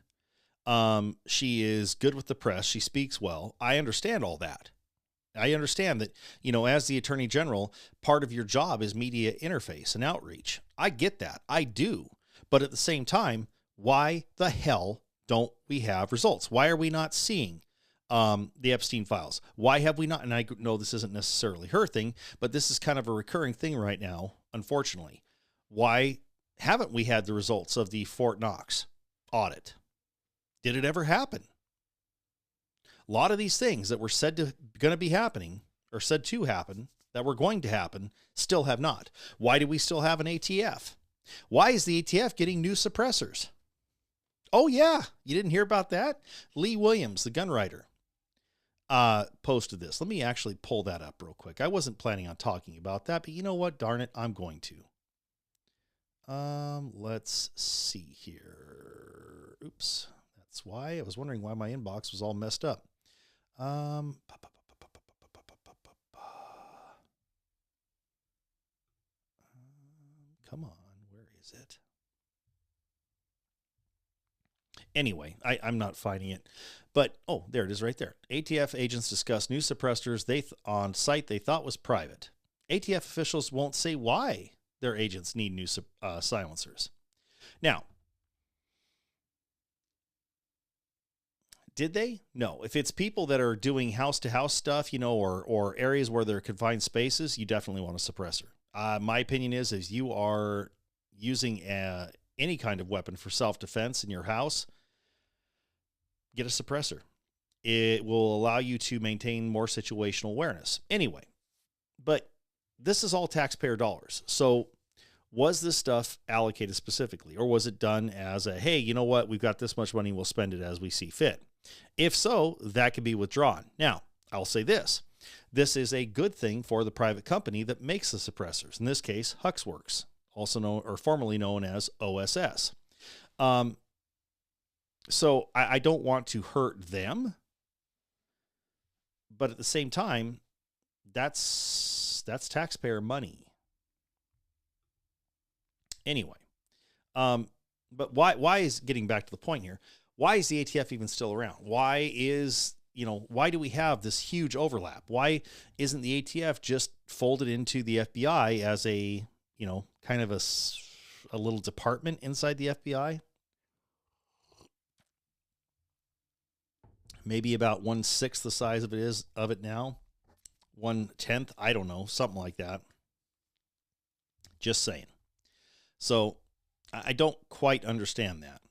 She is good with the press. She speaks well. I understand all that. I understand that, you know, as the Attorney General, part of your job is media interface and outreach. I get that. I do. But at the same time, why the hell don't we have results? Why are we not seeing the Epstein files? Why have we not? And I know this isn't necessarily her thing, but this is kind of a recurring thing right now, unfortunately. Why haven't we had the results of the Fort Knox audit? Did it ever happen? A lot of these things that were said to going to be happening or said to happen that were going to happen still have not. Why do we still have an ATF? Why is the ATF getting new suppressors? Oh yeah, you didn't hear about that? Lee Williams, the gun writer, posted this. Let me actually pull that up real quick. I wasn't planning on talking about that, but you know what? Darn it, I'm going to. Let's see here. Oops. That's why I was wondering why my inbox was all messed up. Come on, where is it? Anyway, I'm not finding it, but oh, there it is right there. ATF agents discuss new suppressors on site they thought was private. ATF officials won't say why their agents need new silencers. Now, did they? No. If it's people that are doing house-to-house stuff, you know, or areas where there are confined spaces, you definitely want a suppressor. My opinion is you are using any kind of weapon for self-defense in your house, get a suppressor. It will allow you to maintain more situational awareness. Anyway, but this is all taxpayer dollars. So was this stuff allocated specifically, or was it done as a, hey, you know what, we've got this much money, we'll spend it as we see fit? If so, that can be withdrawn. Now, I'll say this. This is a good thing for the private company that makes the suppressors. In this case, Huxworks, also known or formerly known as OSS. So I don't want to hurt them, but at the same time, that's taxpayer money. Anyway, but why is, getting back to the point here, why is the ATF even still around? Why do we have this huge overlap? Why isn't the ATF just folded into the FBI as a, you know, kind of a little department inside the FBI? Maybe about 1/6 the size of it now. 1/10, I don't know, something like that. Just saying. So I don't quite understand that.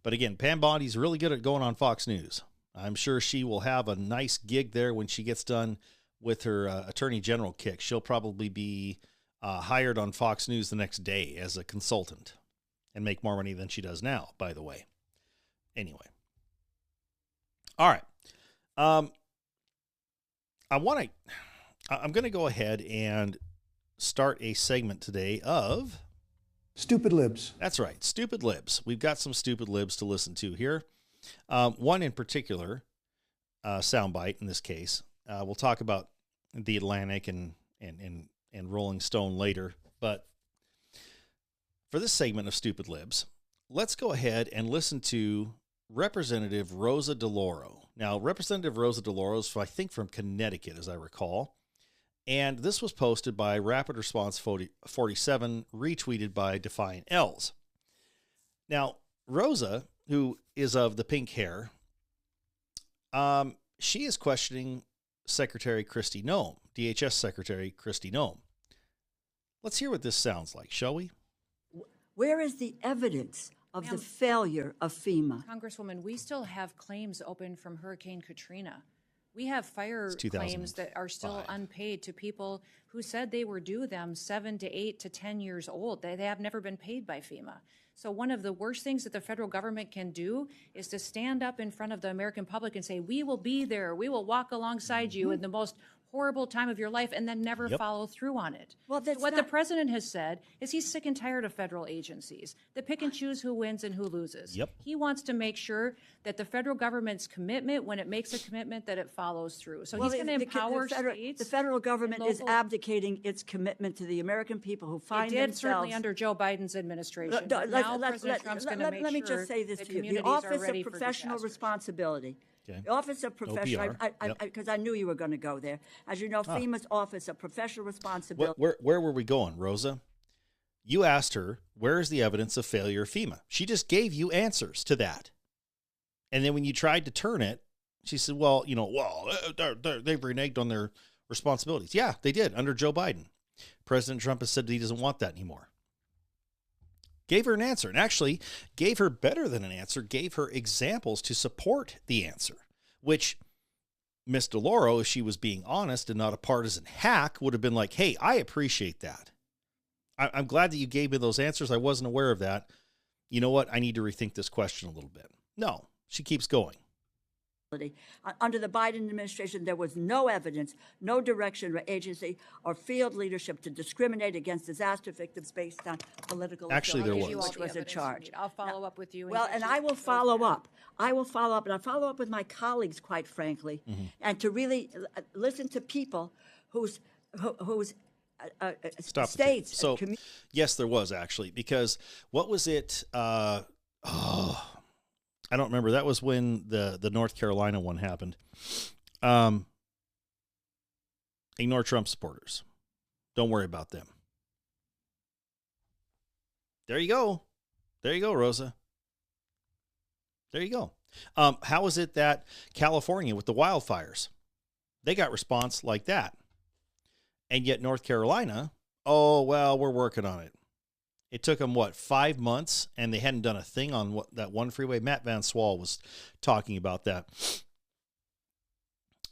But again, Pam Bondi's really good at going on Fox News. I'm sure she will have a nice gig there when she gets done with her Attorney General kick. She'll probably be hired on Fox News the next day as a consultant and make more money than she does now, by the way. Anyway. All right. I'm going to go ahead and start a segment today of
Stupid libs.
That's right, stupid libs. We've got some stupid libs to listen to here. One in particular, soundbite in this case. We'll talk about the Atlantic and Rolling Stone later, but for this segment of Stupid Libs, let's go ahead and listen to Representative Rosa DeLauro. Now, Representative Rosa DeLauro is, I think, from Connecticut, as I recall. And this was posted by Rapid Response 47, retweeted by Defiant L's. Now, Rosa, who is of the pink hair, she is questioning Secretary Kristi Noem, DHS Secretary Kristi Noem. Let's hear what this sounds like, shall we?
Where is the evidence of the failure of FEMA?
Congresswoman, we still have claims open from Hurricane Katrina. We have fire claims that are still unpaid to people who said they were due them 7 to 8 to 10 years old. They have never been paid by FEMA. So one of the worst things that the federal government can do is to stand up in front of the American public and say, we will be there, we will walk alongside you in the most horrible time of your life, and then never follow through on it. Well, what the president has said is he's sick and tired of federal agencies that pick and choose who wins and who loses. He wants to make sure that the federal government's commitment, when it makes a commitment, that it follows through. So he's going to empower states.
The federal government is abdicating its commitment to the American people who find themselves.
Certainly under Joe Biden's administration. Now President Trump's going to make sure
let me just say this to you. The Office of Professional Responsibility.
Okay.
The Office of Professional, because I knew you were going to go there. As you know, FEMA's Office of Professional Responsibility.
Where were we going, Rosa? You asked her, where is the evidence of failure of FEMA? She just gave you answers to that. And then when you tried to turn it, she said, well, they've reneged on their responsibilities. Yeah, they did under Joe Biden. President Trump has said that he doesn't want that anymore. Gave her an answer, and actually gave her better than an answer, gave her examples to support the answer, which Miss DeLauro, if she was being honest and not a partisan hack, would have been like, hey, I appreciate that. I'm glad that you gave me those answers. I wasn't aware of that. You know what? I need to rethink this question a little bit. No, she keeps going.
Under the Biden administration, there was no evidence, no direction or agency or field leadership to discriminate against disaster victims based on political
affiliation,
which was a charge.
I'll follow up with you.
Well, and I will follow up. I will follow up, and I follow up with my colleagues, quite frankly, and to really listen to people whose states.
So, yes, there was actually, because what was it? I don't remember. That was when the North Carolina one happened. Ignore Trump supporters. Don't worry about them. There you go. There you go, Rosa. There you go. How is it that California with the wildfires, they got response like that? And yet North Carolina, oh, well, we're working on it. It took them, 5 months, and they hadn't done a thing on that one freeway. Matt Van Swal was talking about that.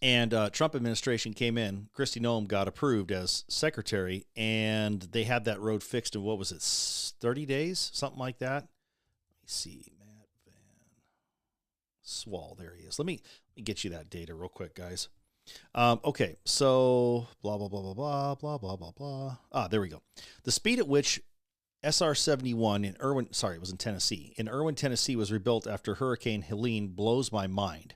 And Trump administration came in. Kristi Noem got approved as secretary, and they had that road fixed in, 30 days? Something like that. Let me see. Matt Van Swal. There he is. Let me get you that data real quick, guys. Okay, so blah, blah, blah, blah, blah, blah, blah, blah, blah. There we go. The speed at which SR 71 in Irwin, it was in Tennessee. In Irwin, Tennessee was rebuilt after Hurricane Helene blows my mind.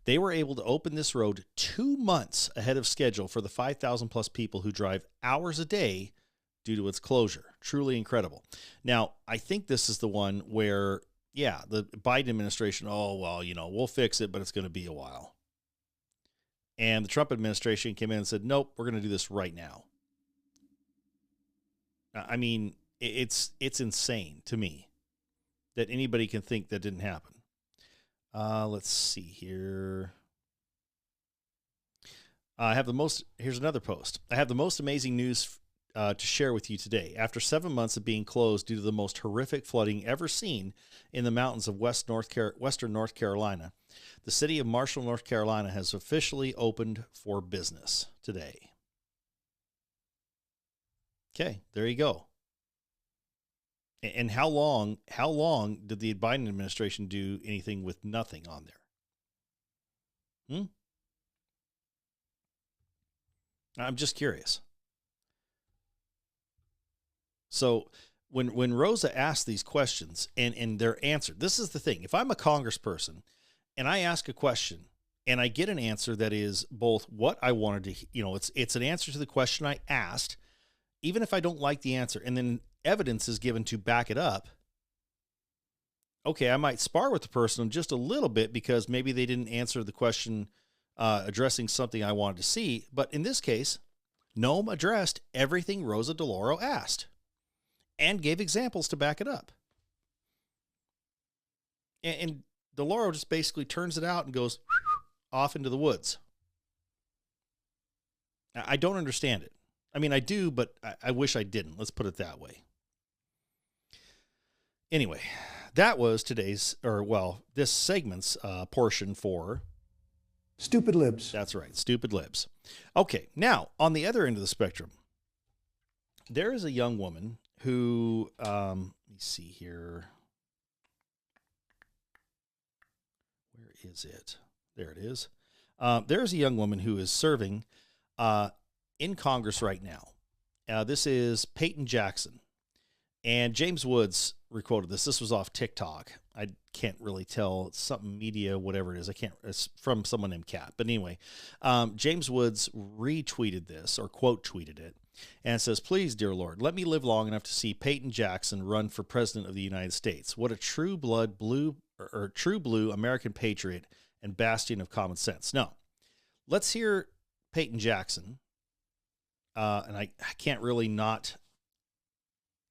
They were able to open this road 2 months ahead of schedule for the 5,000 plus people who drive hours a day due to its closure. Truly incredible. Now, I think this is the one where, the Biden administration, we'll fix it, but it's going to be a while. And the Trump administration came in and said, nope, we're going to do this right now. I mean, it's insane to me that anybody can think that didn't happen. Let's see here. Here's another post. I have the most amazing news to share with you today. After 7 months of being closed due to the most horrific flooding ever seen in the mountains of western North Carolina, the city of Marshall, North Carolina has officially opened for business today. Okay, there you go. And how long did the Biden administration do anything with nothing on there? I'm just curious. So when Rosa asks these questions and they're answered, this is the thing. If I'm a congressperson and I ask a question and I get an answer that is both what I wanted to, it's an answer to the question I asked, even if I don't like the answer, and then evidence is given to back it up, okay, I might spar with the person just a little bit because maybe they didn't answer the question addressing something I wanted to see. But in this case, Noam addressed everything Rosa DeLauro asked and gave examples to back it up. And DeLauro just basically turns it out and goes off into the woods. I don't understand it. I mean, I do, but I wish I didn't. Let's put it that way. Anyway, that was this segment's portion for
Stupid Libs.
That's right, Stupid Libs. Okay, now, on the other end of the spectrum, there is a young woman who, let me see here. Where is it? There it is. There's a young woman who is serving in Congress right now. This is Peyton Jackson. And James Woods requoted this. This was off TikTok. I can't really tell. It's something media, whatever it is. It's from someone named Kat. But anyway, James Woods retweeted this or quote tweeted it. And it says, "Please, dear Lord, let me live long enough to see Peyton Jackson run for president of the United States. What a true blue American patriot and bastion of common sense." Now, let's hear Peyton Jackson. And I can't really not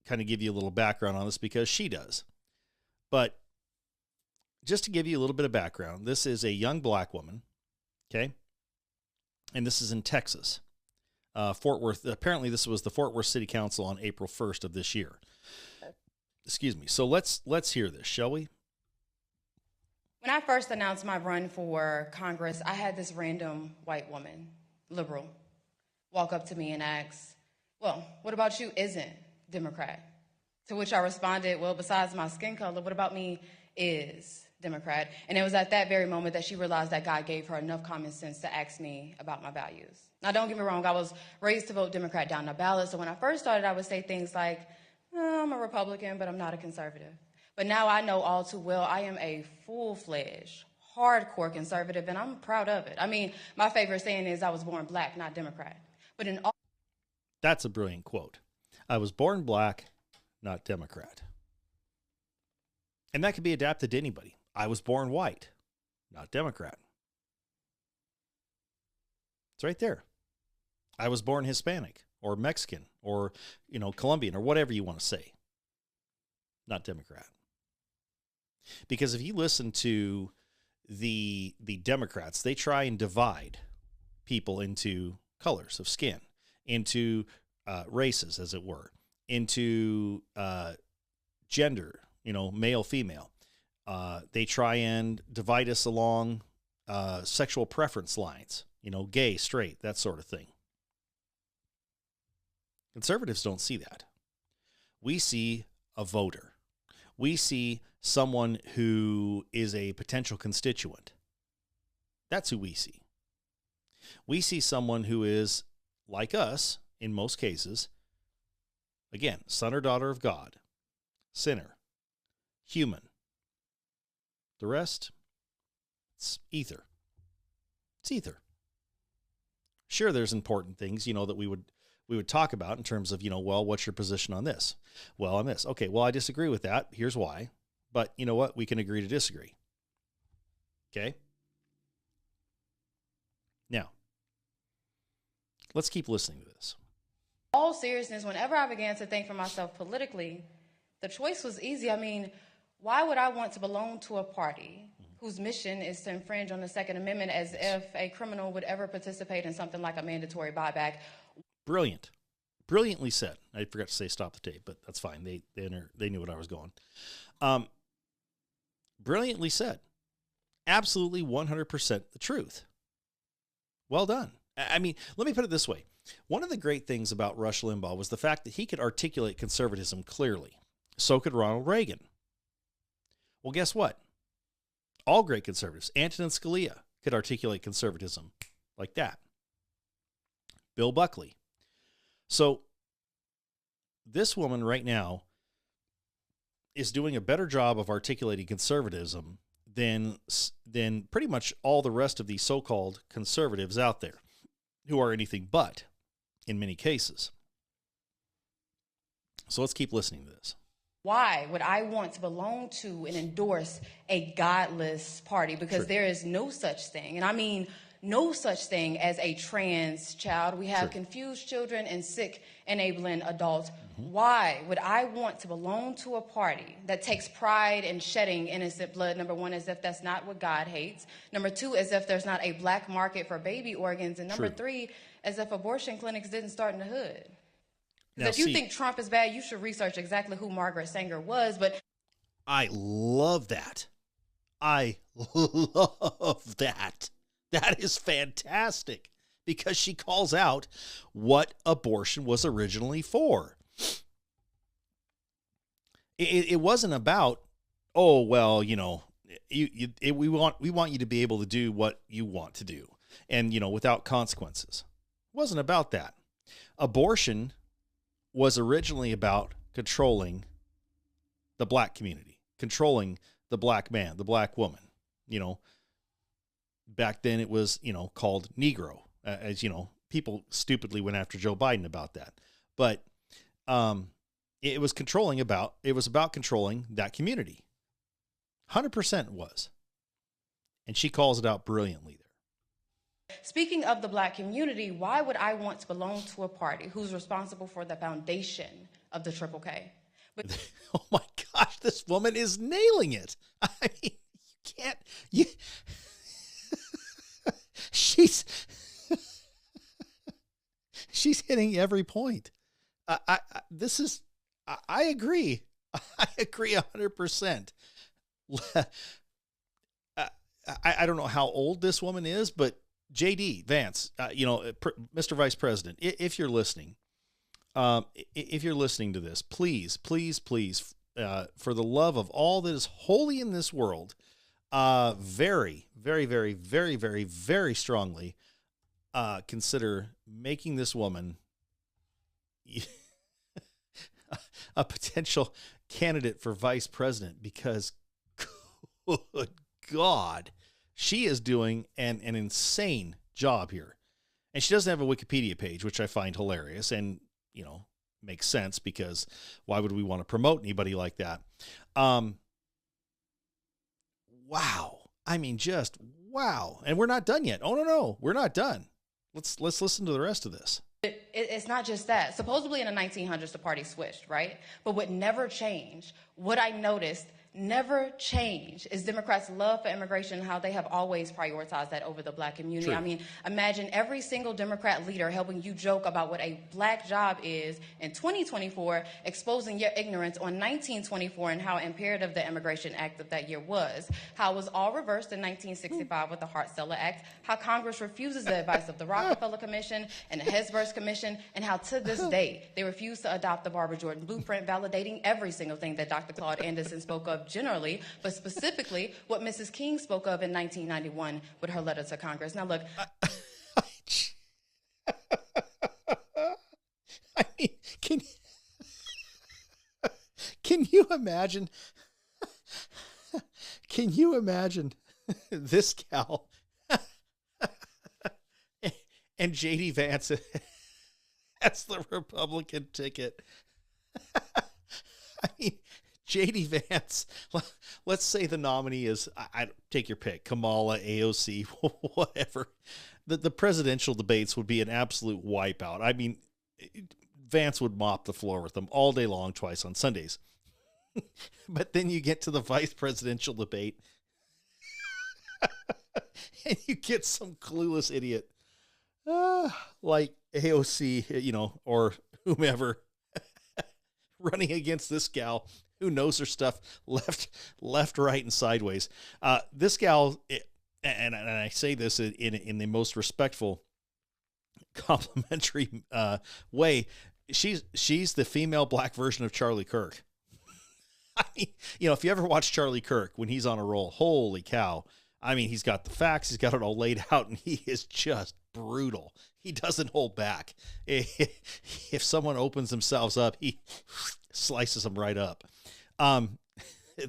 kind of give you a little background on this because she does. But just to give you a little bit of background, this is a young black woman, okay? And this is in Texas, Fort Worth. Apparently, this was the Fort Worth City Council on April 1st of this year. Excuse me. So let's hear this, shall we?
When I first announced my run for Congress, I had this random white woman, liberal, walk up to me and ask, "Well, what about you isn't Democrat?" To which I responded, "Well, besides my skin color, what about me is Democrat?" And it was at that very moment that she realized that God gave her enough common sense to ask me about my values. Now, don't get me wrong, I was raised to vote Democrat down the ballot, so when I first started, I would say things like, "I'm a Republican, but I'm not a conservative." But now I know all too well I am a full-fledged, hardcore conservative, and I'm proud of it. I mean, my favorite saying is I was born black, not Democrat. But in all...
That's a brilliant quote. I was born black, not Democrat. And that could be adapted to anybody. I was born white, not Democrat. It's right there. I was born Hispanic or Mexican or, Colombian or whatever you want to say. Not Democrat. Because if you listen to the Democrats, they try and divide people into colors of skin, into races, as it were, into gender, male, female. They try and divide us along sexual preference lines, gay, straight, that sort of thing. Conservatives don't see that. We see a voter. We see someone who is a potential constituent. That's who we see. We see someone who is, like us, in most cases, again, son or daughter of God, sinner, human. The rest, it's ether. It's ether. Sure, there's important things, that we would talk about in terms of, well, what's your position on this? Well, on this. Okay, well, I disagree with that. Here's why. But you know what? We can agree to disagree. Okay? Now, let's keep listening to this.
All seriousness, whenever I began to think for myself politically, the choice was easy. I mean, why would I want to belong to a party whose mission is to infringe on the Second Amendment as if a criminal would ever participate in something like a mandatory buyback?
Brilliant. Brilliantly said. I forgot to say stop the tape, but that's fine. They knew what I was going. Brilliantly said. Absolutely 100% the truth. Well done. I mean, let me put it this way. One of the great things about Rush Limbaugh was the fact that he could articulate conservatism clearly. So could Ronald Reagan. Well, guess what? All great conservatives, Antonin Scalia, could articulate conservatism like that. Bill Buckley. So this woman right now is doing a better job of articulating conservatism than pretty much all the rest of the so-called conservatives out there, who are anything but in many cases. So let's keep listening to this.
Why would I want to belong to and endorse a godless party? Because there is no such thing. And I mean, no such thing as a trans child. We have confused children and sick enabling adults. Why would I want to belong to a party that takes pride in shedding innocent blood? Number one, as if that's not what God hates. Number two, as if there's not a black market for baby organs. And number three, as if abortion clinics didn't start in the hood. Now, if you think Trump is bad, you should research exactly who Margaret Sanger was. But
I love that. I love that. That is fantastic, because she calls out what abortion was originally for. It wasn't about, oh, well, you know, we want you to be able to do what you want to do, and, you know, without consequences. It wasn't about that. Abortion was originally about controlling the black community, controlling the black man, the black woman. You know, back then it was, you know, called Negro, as you know, people stupidly went after Joe Biden about that. But it was about controlling that community. 100% was. And she calls it out brilliantly there.
Speaking of the black community, why would I want to belong to a party who's responsible for the foundation of the Triple K? But
oh my gosh, this woman is nailing it. I mean, you can't. She's hitting every point. I agree. I agree 100%. I don't know how old this woman is, but JD Vance, Mr. Vice President, if you're listening, to this, please, for the love of all that is holy in this world, very, very, very, very, very, very strongly consider making this woman a potential candidate for vice president, because good God, she is doing an insane job here. And she doesn't have a Wikipedia page, which I find hilarious and, you know, makes sense, because why would we want to promote anybody like that? Wow. I mean, just wow. And we're not done yet. Oh, no, we're not done. Let's listen to the rest of this.
It's not just that. Supposedly in the 1900s, the party switched, right? But what never changed, what I noticed never changed, is Democrats' love for immigration and how they have always prioritized that over the black community. I mean, imagine every single Democrat leader helping you joke about what a black job is in 2024, exposing your ignorance on 1924 and how imperative the Immigration Act of that year was, how it was all reversed in 1965 with the Hart-Celler Act, how Congress refuses the advice of the Rockefeller Commission and the Hesburgh Commission, and how to this day they refuse to adopt the Barbara Jordan Blueprint, validating every single thing that Dr. Claude Anderson spoke of generally, but specifically what Mrs. King spoke of in 1991 with her letter to Congress. Now, look.
I mean, can you imagine? Can you imagine this gal and JD Vance as the Republican ticket? I mean, JD Vance, let's say the nominee is, I take your pick, Kamala, AOC, whatever. The presidential debates would be an absolute wipeout. I mean, Vance would mop the floor with them all day long, twice on Sundays. But then you get to the vice presidential debate and you get some clueless idiot like AOC, you know, or whomever running against this gal who knows her stuff left, right, and sideways. This gal, and I say this in the most respectful, complimentary way, she's the female black version of Charlie Kirk. I mean, you know, if you ever watch Charlie Kirk when he's on a roll, holy cow. I mean, he's got the facts. He's got it all laid out, and he is just brutal. He doesn't hold back. If someone opens themselves up, he slices them right up.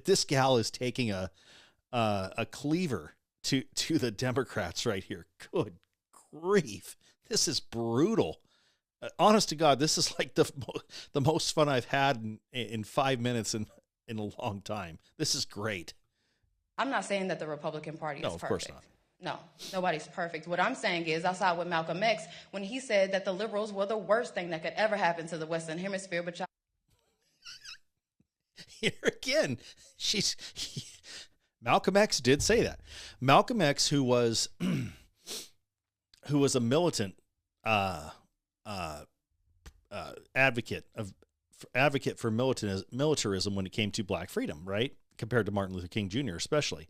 This gal is taking a cleaver to the Democrats right here. Good grief. This is brutal. Honest to God, this is like the most fun I've had in 5 minutes in a long time. This is great.
I'm not saying that the Republican Party is perfect.
No, of course not.
No, nobody's perfect. What I'm saying is I side with Malcolm X when he said that the liberals were the worst thing that could ever happen to the Western Hemisphere. But
here again, Malcolm X did say that. Malcolm X, who was a militant advocate for militarism when it came to black freedom, right? Compared to Martin Luther King Jr. especially.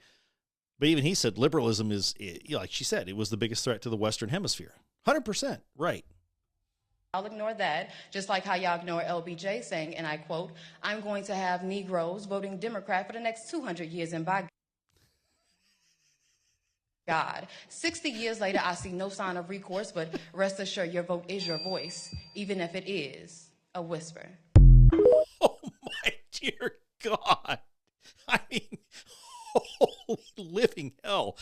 But even he said liberalism is, like she said, it was the biggest threat to the Western Hemisphere. 100% right.
I'll ignore that, just like how y'all ignore LBJ saying, and I quote, "I'm going to have Negroes voting Democrat for the next 200 years, and by God, 60 years later, I see no sign of recourse, but rest assured your vote is your voice, even if it is a whisper."
Oh my dear God. I mean, holy living hell.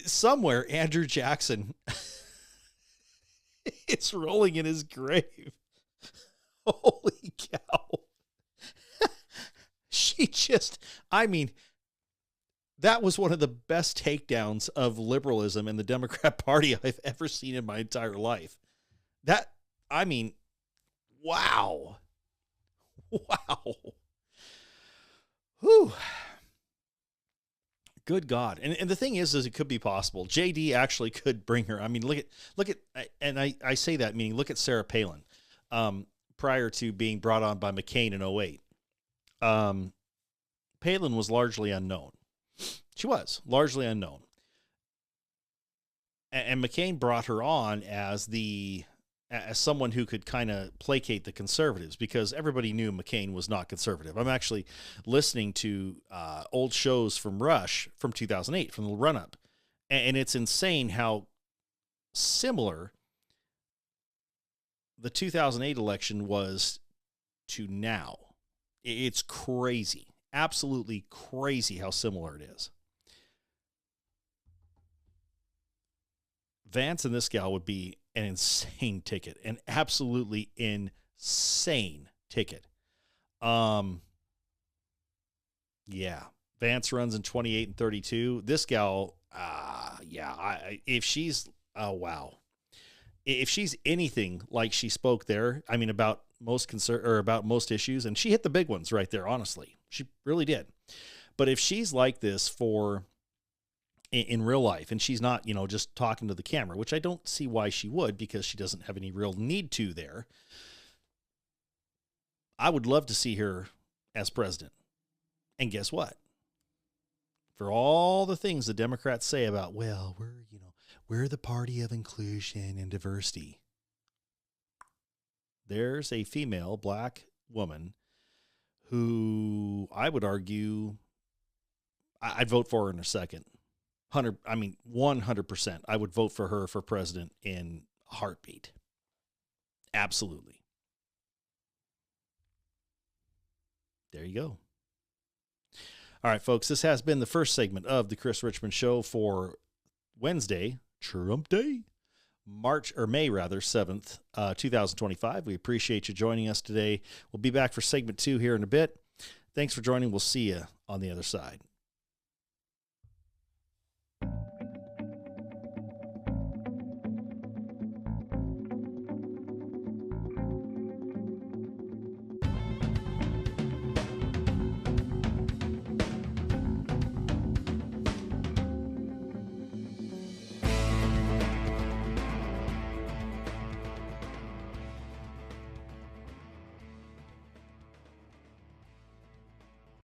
Somewhere, Andrew Jackson is rolling in his grave. Holy cow. That was one of the best takedowns of liberalism in the Democrat Party I've ever seen in my entire life. Wow. Wow. Whew. Good God. And the thing is it could be possible. JD actually could bring her. I mean, look at, and I say that meaning look at Sarah Palin, prior to being brought on by McCain in 2008. Palin was largely unknown. She was largely unknown. And McCain brought her on as someone who could kind of placate the conservatives because everybody knew McCain was not conservative. I'm actually listening to old shows from Rush from 2008, from the run-up. And it's insane how similar the 2008 election was to now. It's crazy. Absolutely crazy how similar it is. Vance and this gal would be an insane ticket, an absolutely insane ticket. Yeah, Vance runs in 28 and 32. This gal, if she's, wow. If she's anything like she spoke there, I mean, about most about most issues, and she hit the big ones right there, honestly. She really did. But if she's like this in real life, and she's not, just talking to the camera, which I don't see why she would, because she doesn't have any real need to there. I would love to see her as president. And guess what? For all the things the Democrats say about, well, we're the party of inclusion and diversity. There's a female black woman who I would argue I'd vote for her in a second. 100%. I would vote for her for president in a heartbeat. Absolutely. There you go. All right, folks, this has been the first segment of the Chris Richman Show for Wednesday, Trump Day, May 7th, 2025. We appreciate you joining us today. We'll be back for segment 2 here in a bit. Thanks for joining. We'll see you on the other side.